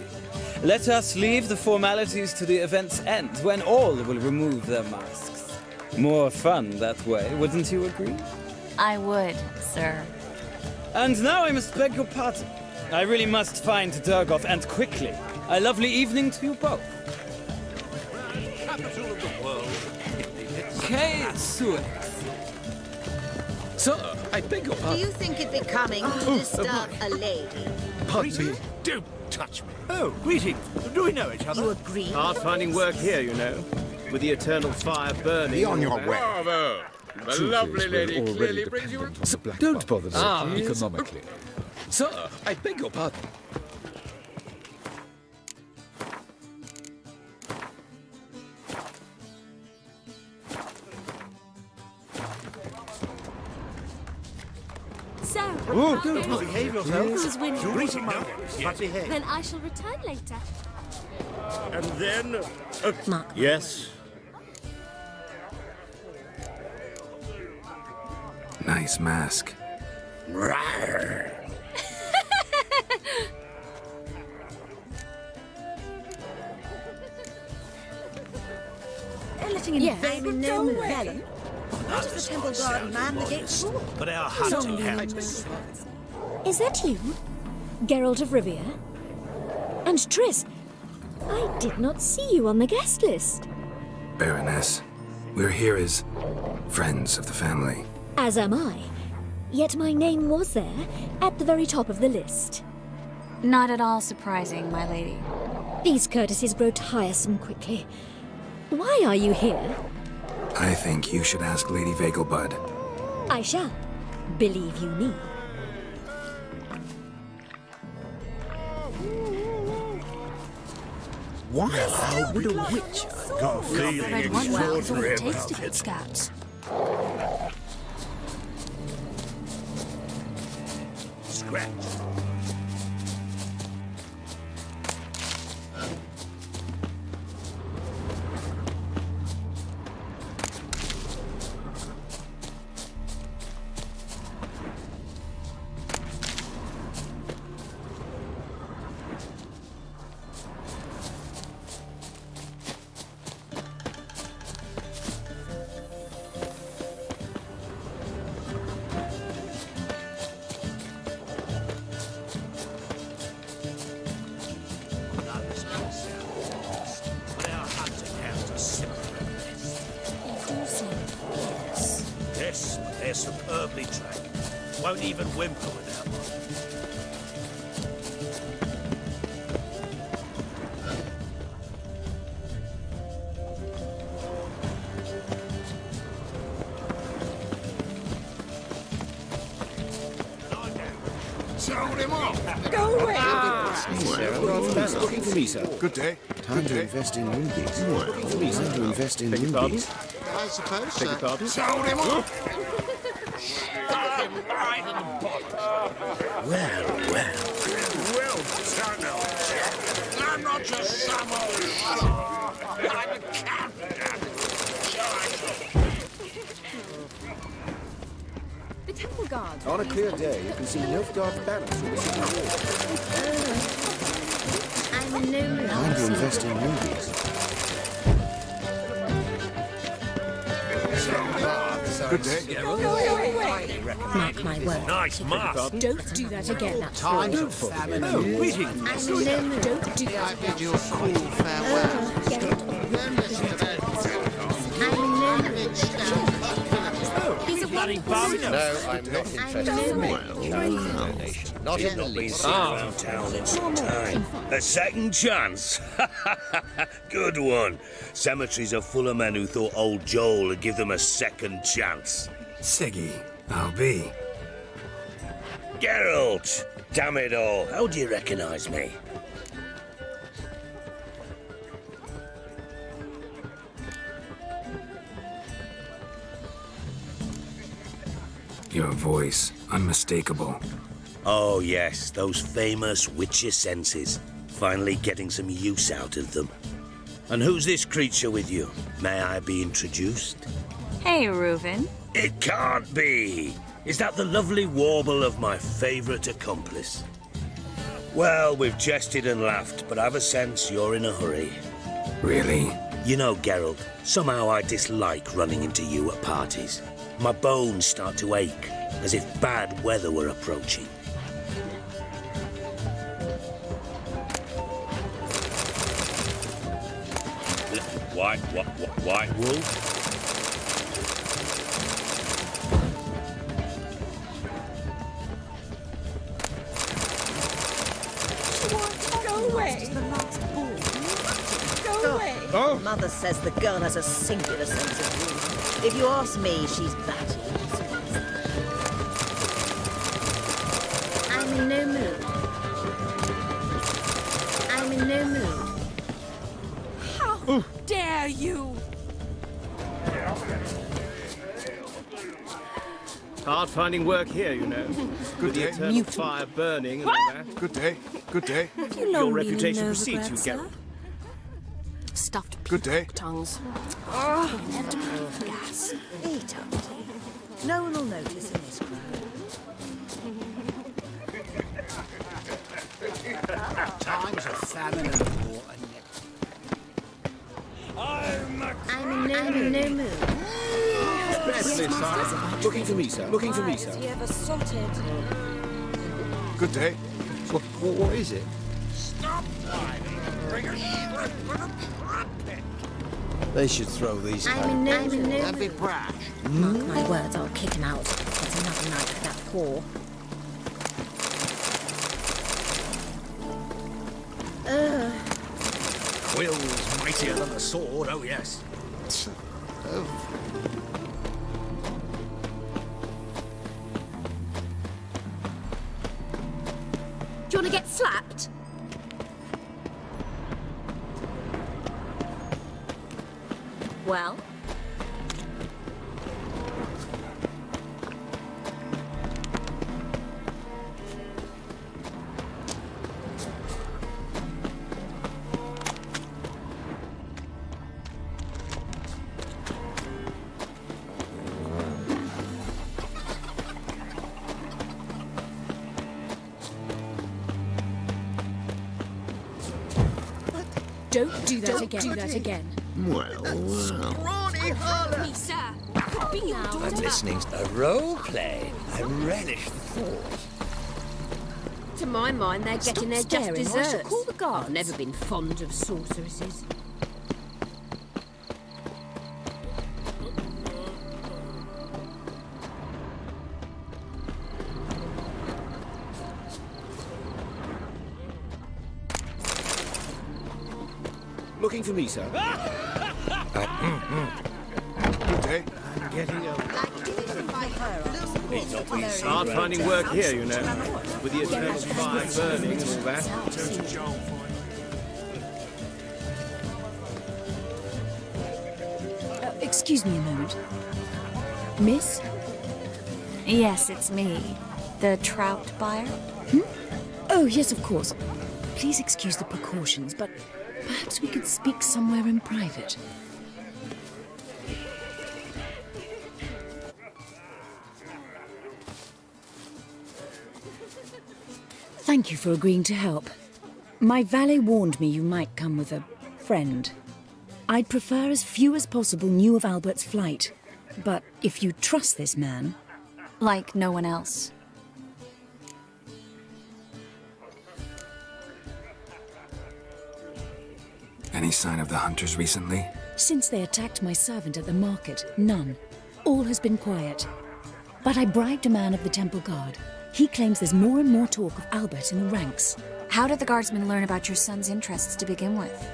Let us leave the formalities to the event's end, when all will remove their masks. More fun that way, wouldn't you agree? I would, sir. And now I must beg your pardon. I really must find Durgoff, and quickly. A lovely evening to you both. Capital of the world. Kay Suex. Sir, I beg your Do pardon. you think it becoming to disturb a lady? Pardon me. Don't touch me. Oh, greetings. Do we know each other? You agree? Hard finding work here, you know. With the eternal fire burning. Be on and all your that. way. Bravo! The Truth lovely is, we're lady already clearly brings you... dependent on the black Don't market. bother, sir. Economically. Sir, I beg your pardon. So, Oh, don't behave yourself. who's winning? Greeting now. But behave. Then I shall return later. And then... Mark. Yes. Nice mask. Rawr. They're letting in fame no vellum. Why does the temple guard man the gates for? But our hunting hounds. Is that you? Geralt of Rivia? And Triss? I did not see you on the guest list. Baroness, we're here as friends of the family. As am I. Yet my name was there, at the very top of the list. Not at all surprising, my lady. These courtesies grow tiresome quickly. Why are you here? I think you should ask Lady Vegelbud. I shall. Believe you me. Why would a witch got a feeling extraordinary about it? Scouts. Scratch. But our hunting hounds are simply the best. Yes, they're superbly trained. Won't even whimper without one. Sold him off. Go away! Looking for me, sir. Good day. Time to invest in rubies. Looking for me, sir. Time to invest in rubies. I suppose Beg your pardon? Sold him off. Stuck him right in the bottom. Well done, old chap. I'm not just some old shot. I'm a captain. The temple guard. On a clear day, you can see Nilfgaard's banners from the city wall. I'm a gnome. Time to invest in rubies. Good day. Mark my word. Nice mask. Don't do that again. Time for famine. Oh, greetings. I'm a gnome. Don't do that. I bid you a cool farewell. I'm a gnome. He's a Bloody bum. No, I'm not interested in making Chinese donation. Not in the Not been least. seen around town in some time. A second chance. Good one. Cemeteries are full of men who thought old Joel would give them a second chance. Siggy, I'll be. Geralt! Damn it all, how do you recognize me? Your voice, unmistakable. Oh yes, those famous witcher senses. Finally getting some use out of them. And who's this creature with you? May I be introduced? Hey, Reuven. It can't be! Is that the lovely warble of my favourite accomplice? Well, we've jested and laughed, but I've a sense you're in a hurry. Really? You know, Geralt, somehow I dislike running into you at parties. My bones start to ache, as if bad weather were approaching. White wolf? Go away. Go away. Oh. Mother says the girl has a singular sense of humour. If you ask me, she's batty. I'm in no mood. I'm in no mood. How dare you? Hard finding work here, you know. With the eternal fire burning and all that. Good day. Good day. Your reputation precedes you, Geralt. Stuffed Good day. tongues. Gas. Eat up, dear. No one will notice in this crowd. Times of famine and war and I'm in no mood. Looking for me, sir. Looking for me, sir. He ever sorted? Good day. What is it? Stop whining. Bring a shrimp and a trumpet. They should throw these out. I'm in no mood. Don't be brash. Mark my words, I'll kick him out. It's another night for that poor. Will's mightier than a sword, oh yes. Do you want to get slapped? Well? Don't do that again. Do that again. Well. Me, sir. Be now. I'm listening. A role play. I relish the thought. To my mind, they're getting their just staring, or I shall desserts. call the guards. I've never been fond of sorceresses. Looking for me, sir. Good day. I'm getting old. Hard finding work here, you know. With the eternal fire burning and all that. Excuse me a moment. Miss? Yes, it's me. The trout buyer? Oh, yes, of course. Please excuse the precautions, but perhaps we could speak somewhere in private. Thank you for agreeing to help. My valet warned me you might come with a friend. I'd prefer as few as possible knew of Albert's flight. But if you trust this man... Like no one else. Any sign of the hunters recently? Since they attacked my servant at the market, none. All has been quiet. But I bribed a man of the Temple Guard. He claims there's more and more talk of Albert in the ranks. How did the guardsmen learn about your son's interests to begin with?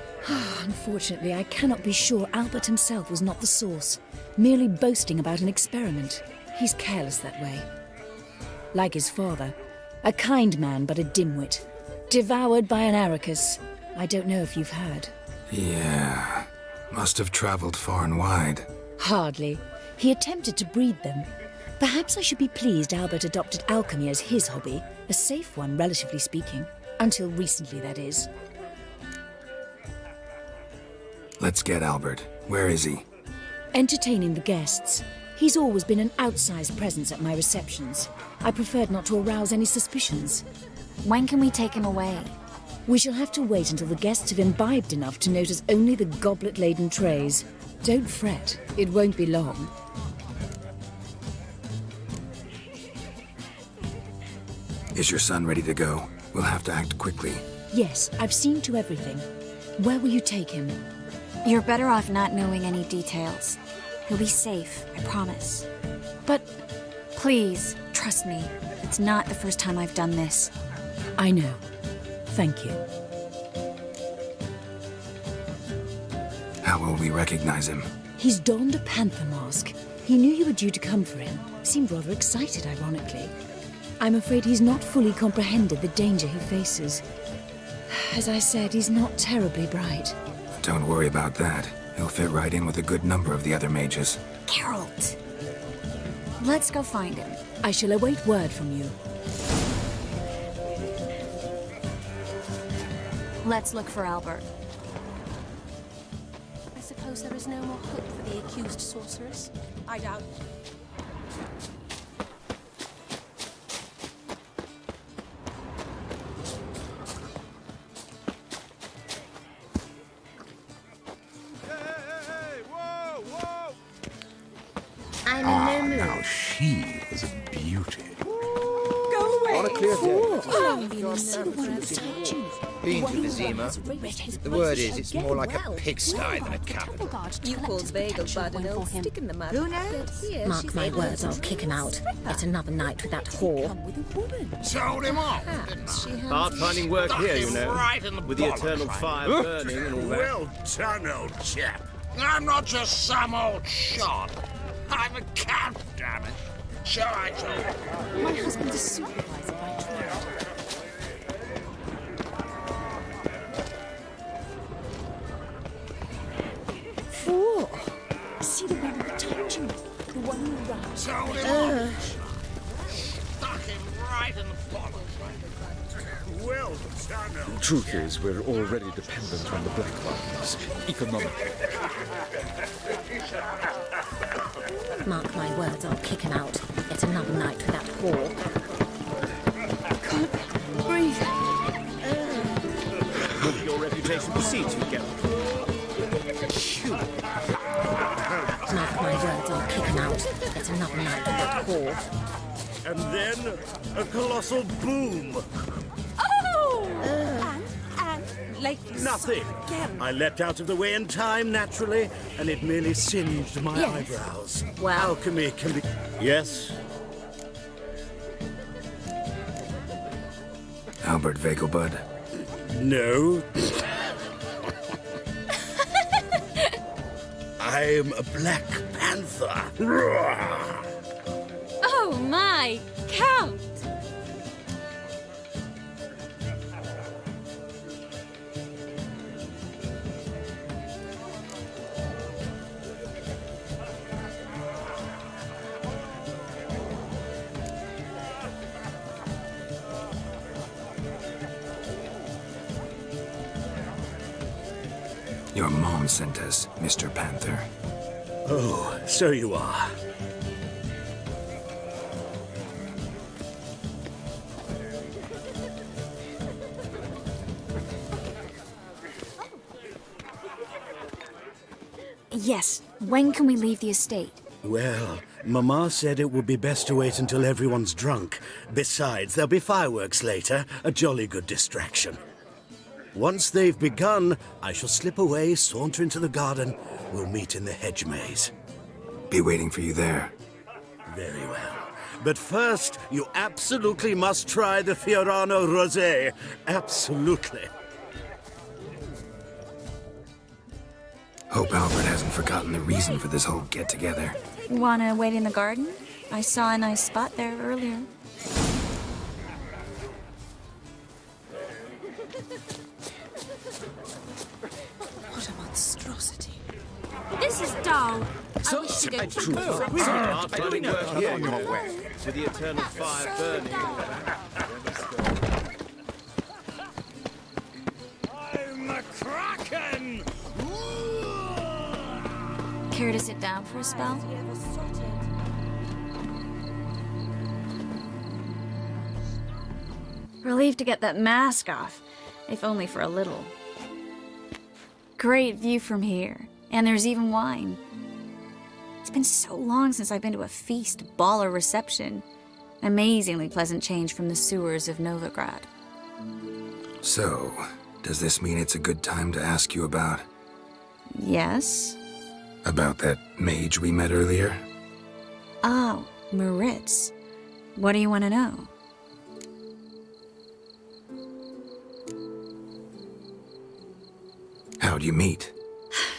Unfortunately, I cannot be sure Albert himself was not the source, merely boasting about an experiment. He's careless that way. Like his father. A kind man, but a dimwit. Devoured by an Arrakis. I don't know if you've heard. Yeah. Must have traveled far and wide. Hardly. He attempted to breed them. Perhaps I should be pleased Albert adopted alchemy as his hobby. A safe one, relatively speaking. Until recently, that is. Let's get Albert. Where is he? Entertaining the guests. He's always been an outsized presence at my receptions. I preferred not to arouse any suspicions. When can we take him away? We shall have to wait until the guests have imbibed enough to notice only the goblet-laden trays. Don't fret, it won't be long. Is your son ready to go? We'll have to act quickly. Yes, I've seen to everything. Where will you take him? You're better off not knowing any details. He'll be safe, I promise. But... Please, trust me. It's not the first time I've done this. I know. Thank you. How will we recognize him? He's donned a panther mask. He knew you were due to come for him. Seemed rather excited, ironically. I'm afraid he's not fully comprehended the danger he faces. As I said, he's not terribly bright. Don't worry about that. He'll fit right in with a good number of the other mages. Geralt! Let's go find him. I shall await word from you. Let's look for Albert. I suppose there is no more hope for the accused sorceress. I doubt. I'm in no mood. Now she is a beauty. Go away. On a clear day. Been to Vizima. The word is, it's more like a pigsty than a capital. You called Vegelbud an old stick in the mud. Who knows? Mark my words, I'll kick him out. Yet another night with that whore. Sold him off. Hard finding work here, you know. With the eternal fire burning and all that. Well done, old chap. I'm not just some old shot. I'm a count, damn it. Shall I tell you? My husband's a supervisor by trade. Four. See the one who attacked you? The one who ran. Sold him off. Stuck him right in the bottom. Well done, old The truth is, we're already dependent on the Black Ones, economically. Mark my words, I'll kick him out. Yet another night with that whore. Can't breathe. Your reputation precedes you, Geralt. Mark my words, I'll kick him out. Yet another night with that whore. And then a colossal boom. Oh! And like Nothing. I leapt out of the way in time, naturally, and it merely singed my Yes. eyebrows. Wow. Alchemy can be... Yes? Albert Vegelbud. No. I'm a Black Panther. Oh my, Count! Your mom sent us, Mr. Panther. Oh, so you are. Yes, when can we leave the estate? Well, Mama said it would be best to wait until everyone's drunk. Besides, there'll be fireworks later, a jolly good distraction. Once they've begun, I shall slip away, saunter into the garden. We'll meet in the hedge maze. Be waiting for you there. Very well. But first, you absolutely must try the Fiorano Rosé. Absolutely. Hope Albert hasn't forgotten the reason for this whole get-together. Wanna wait in the garden? I saw a nice spot there earlier. What a monstrosity. This is dull. I wish to go True. Bloody work here, you know, with the eternal fire burning. I'm a Kraken! Care to sit down for a spell? Relieved to get that mask off, if only for a little. Great view from here, and there's even wine. It's been so long since I've been to a feast, ball, or reception. Amazingly pleasant change from the sewers of Novigrad. So, does this mean it's a good time to ask you about... Yes? About that mage we met earlier? Oh, Moritz. What do you want to know? How'd you meet?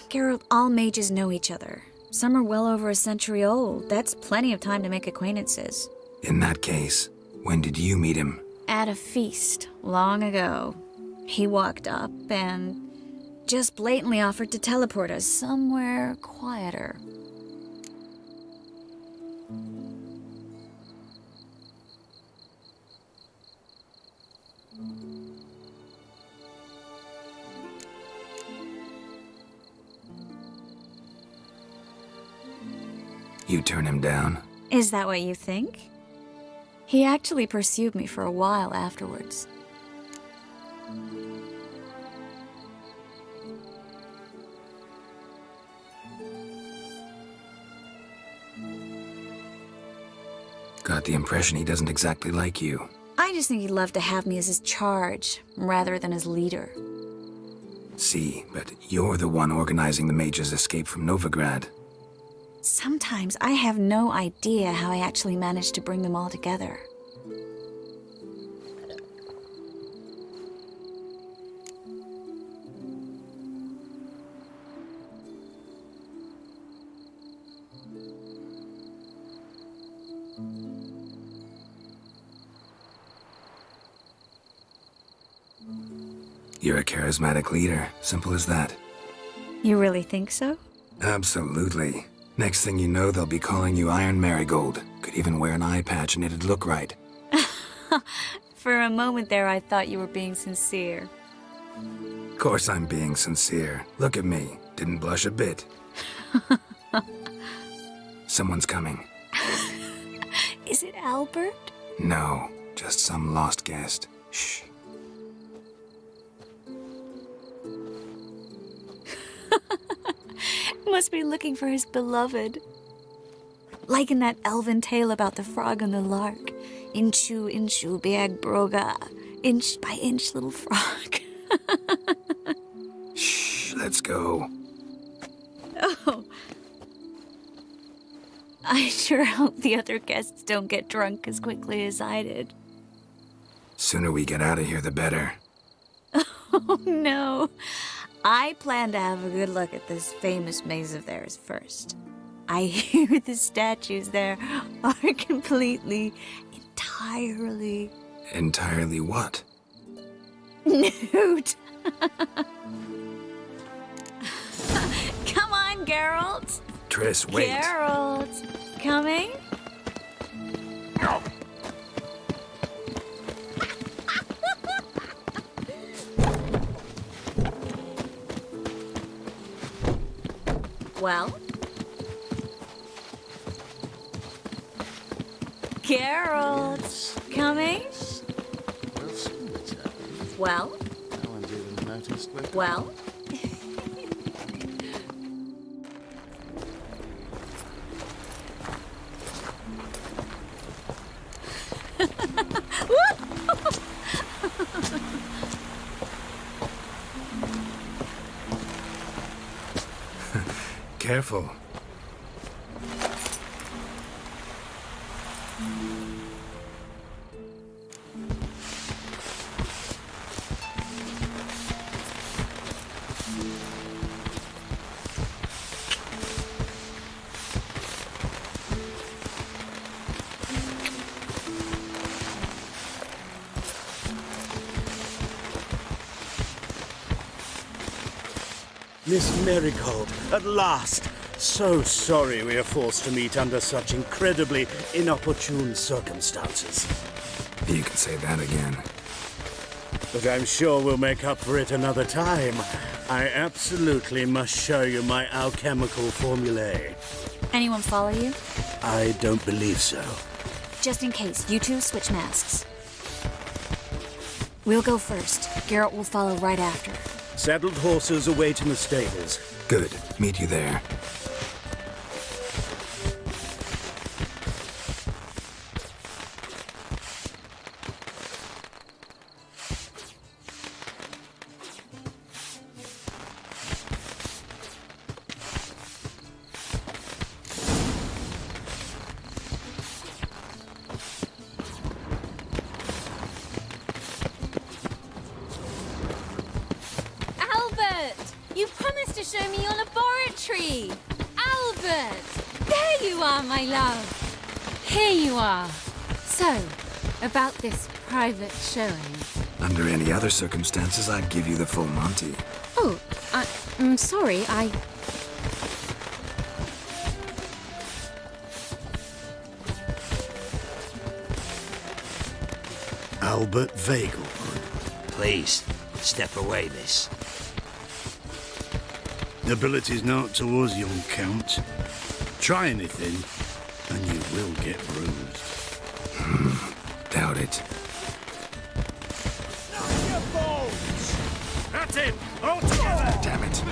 Geralt, all mages know each other. Some are well over a century old. That's plenty of time to make acquaintances. In that case, when did you meet him? At a feast, long ago. He walked up and just blatantly offered to teleport us somewhere quieter. You turn him down? Is that what you think? He actually pursued me for a while afterwards. Got the impression he doesn't exactly like you. I just think he'd love to have me as his charge, rather than his leader. See, but you're the one organizing the mage's escape from Novigrad. Sometimes I have no idea how I actually managed to bring them all together. You're a charismatic leader, simple as that. You really think so? Absolutely. Next thing you know, they'll be calling you Iron Marigold. Could even wear an eye patch and it'd look right. For a moment there, I thought you were being sincere. Of course I'm being sincere. Look at me. Didn't blush a bit. Someone's coming. Is it Albert? No, just some lost guest. Shh. Must be looking for his beloved. Like in that elven tale about the frog and the lark. Inchu, inchu, beag broga. Inch by inch, little frog. Shh, let's go. Oh. I sure hope the other guests don't get drunk as quickly as I did. Sooner we get out of here, the better. Oh, no. I plan to have a good look at this famous maze of theirs first. I hear the statues there are completely, entirely... Entirely what? Nude. Come on, Geralt. Triss, wait. Geralt. Coming? Well? Geralt. Coming? Well? No one's even noticed we're Well? Careful. Miss Marigold, at last! So sorry we are forced to meet under such incredibly inopportune circumstances. You can say that again. But I'm sure we'll make up for it another time. I absolutely must show you my alchemical formulae. Anyone follow you? I don't believe so. Just in case, you two switch masks. We'll go first. Garrett will follow right after. Saddled horses await in the stables. Good. Meet you there. You promised to show me your laboratory! Albert! There you are, my love! Here you are. So, about this private showing. Under any other circumstances, I'd give you the full Monty. Oh, I'm sorry, Albert Vagel. Please, step away, miss. Ability's not towards young Count. Try anything, and you will get bruised. Doubt it. That's it! All together! Damn it.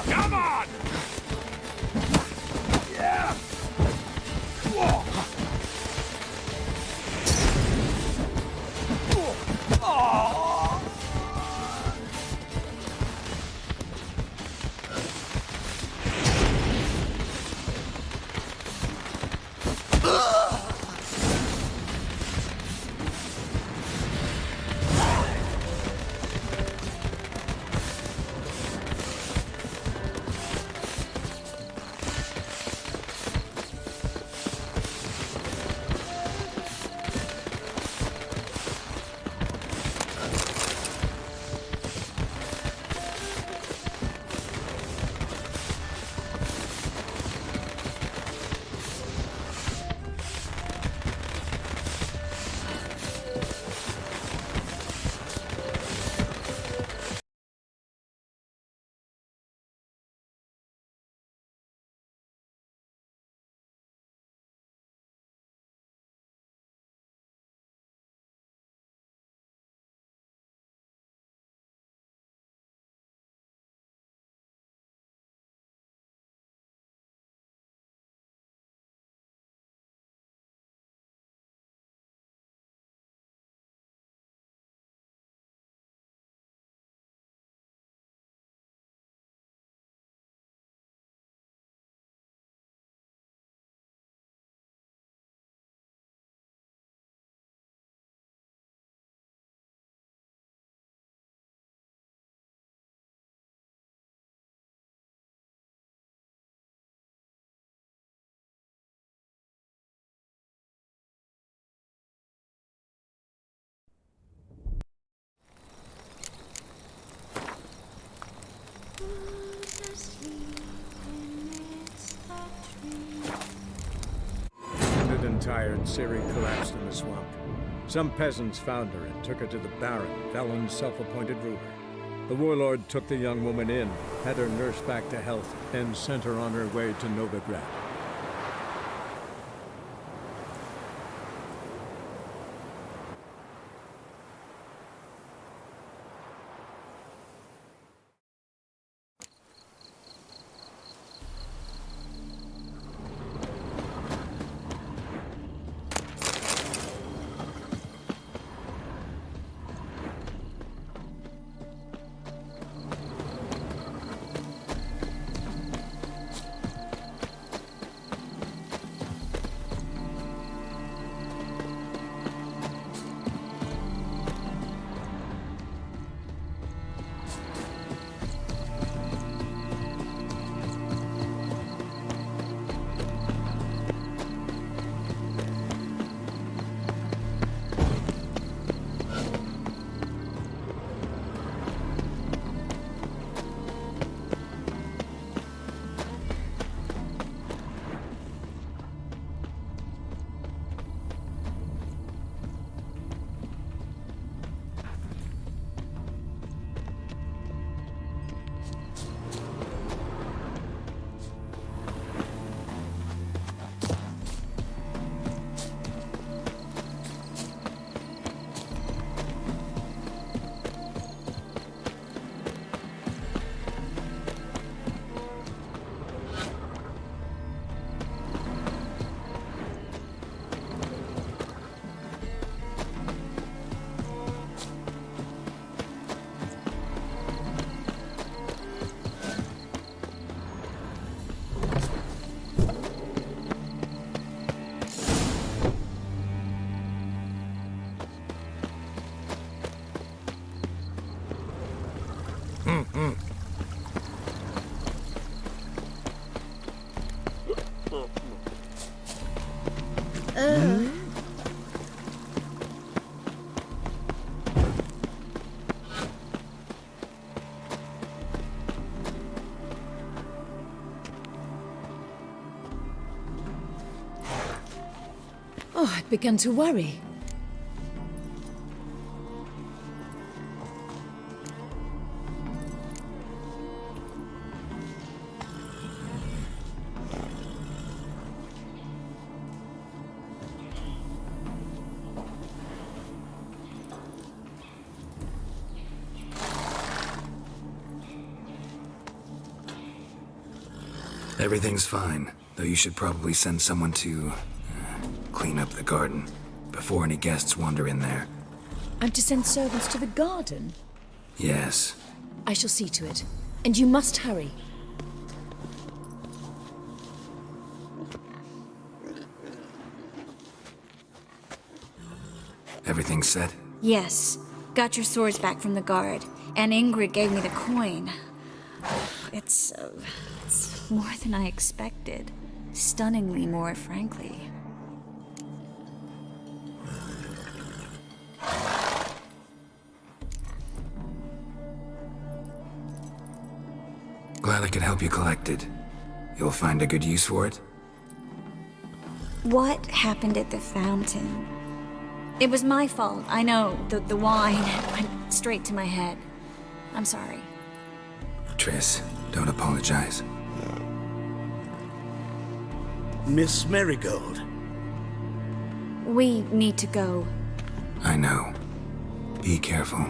Come on! Wounded and tired, Ciri collapsed in the swamp. Some peasants found her and took her to the Baron, Velen's self-appointed ruler. The warlord took the young woman in, had her nursed back to health, and sent her on her way to Novigrad. Oh, I began to worry. Everything's fine, though you should probably send someone to clean up the garden before any guests wander in there. I'm to send servants to the garden? Yes. I shall see to it. And you must hurry. Everything set? Yes. Got your swords back from the guard. And Ingrid gave me the coin. It's more than I expected. Stunningly more, frankly. Glad I could help you collect it. You'll find a good use for it? What happened at the fountain? It was my fault, I know. The wine went straight to my head. I'm sorry. Triss, don't apologize. Miss Marigold. We need to go. I know. Be careful.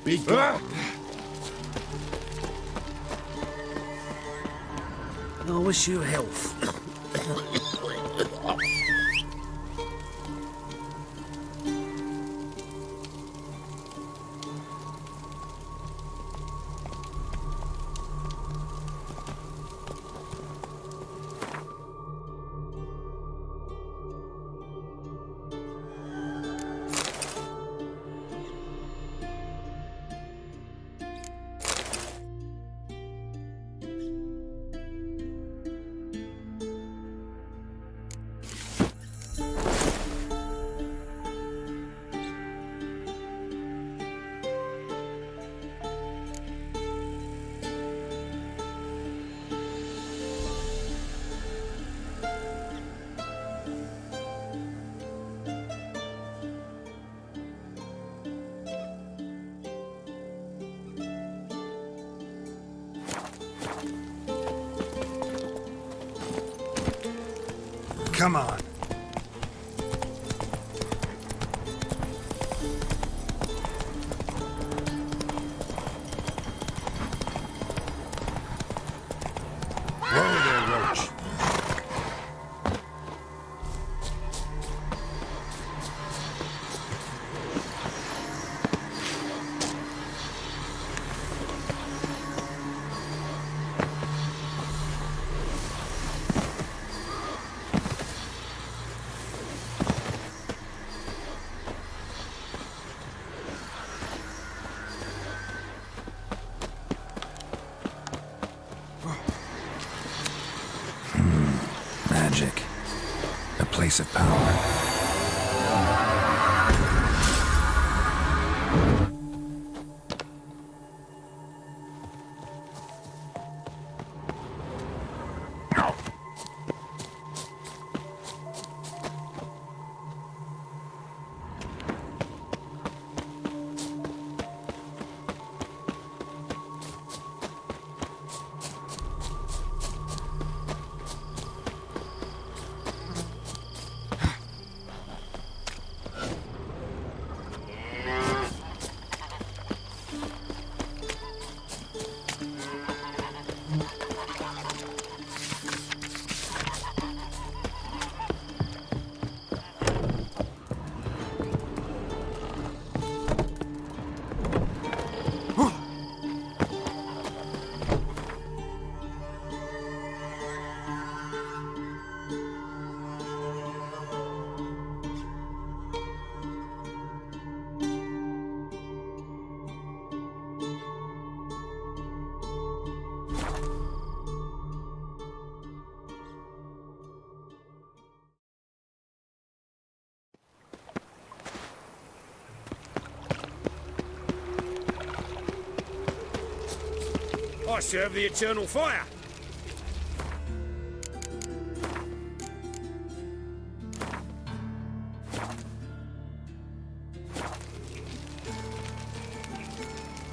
Be gone. And I wish you health. Come on. Whoa there, Roach. Magic. A place of power. I serve the eternal fire.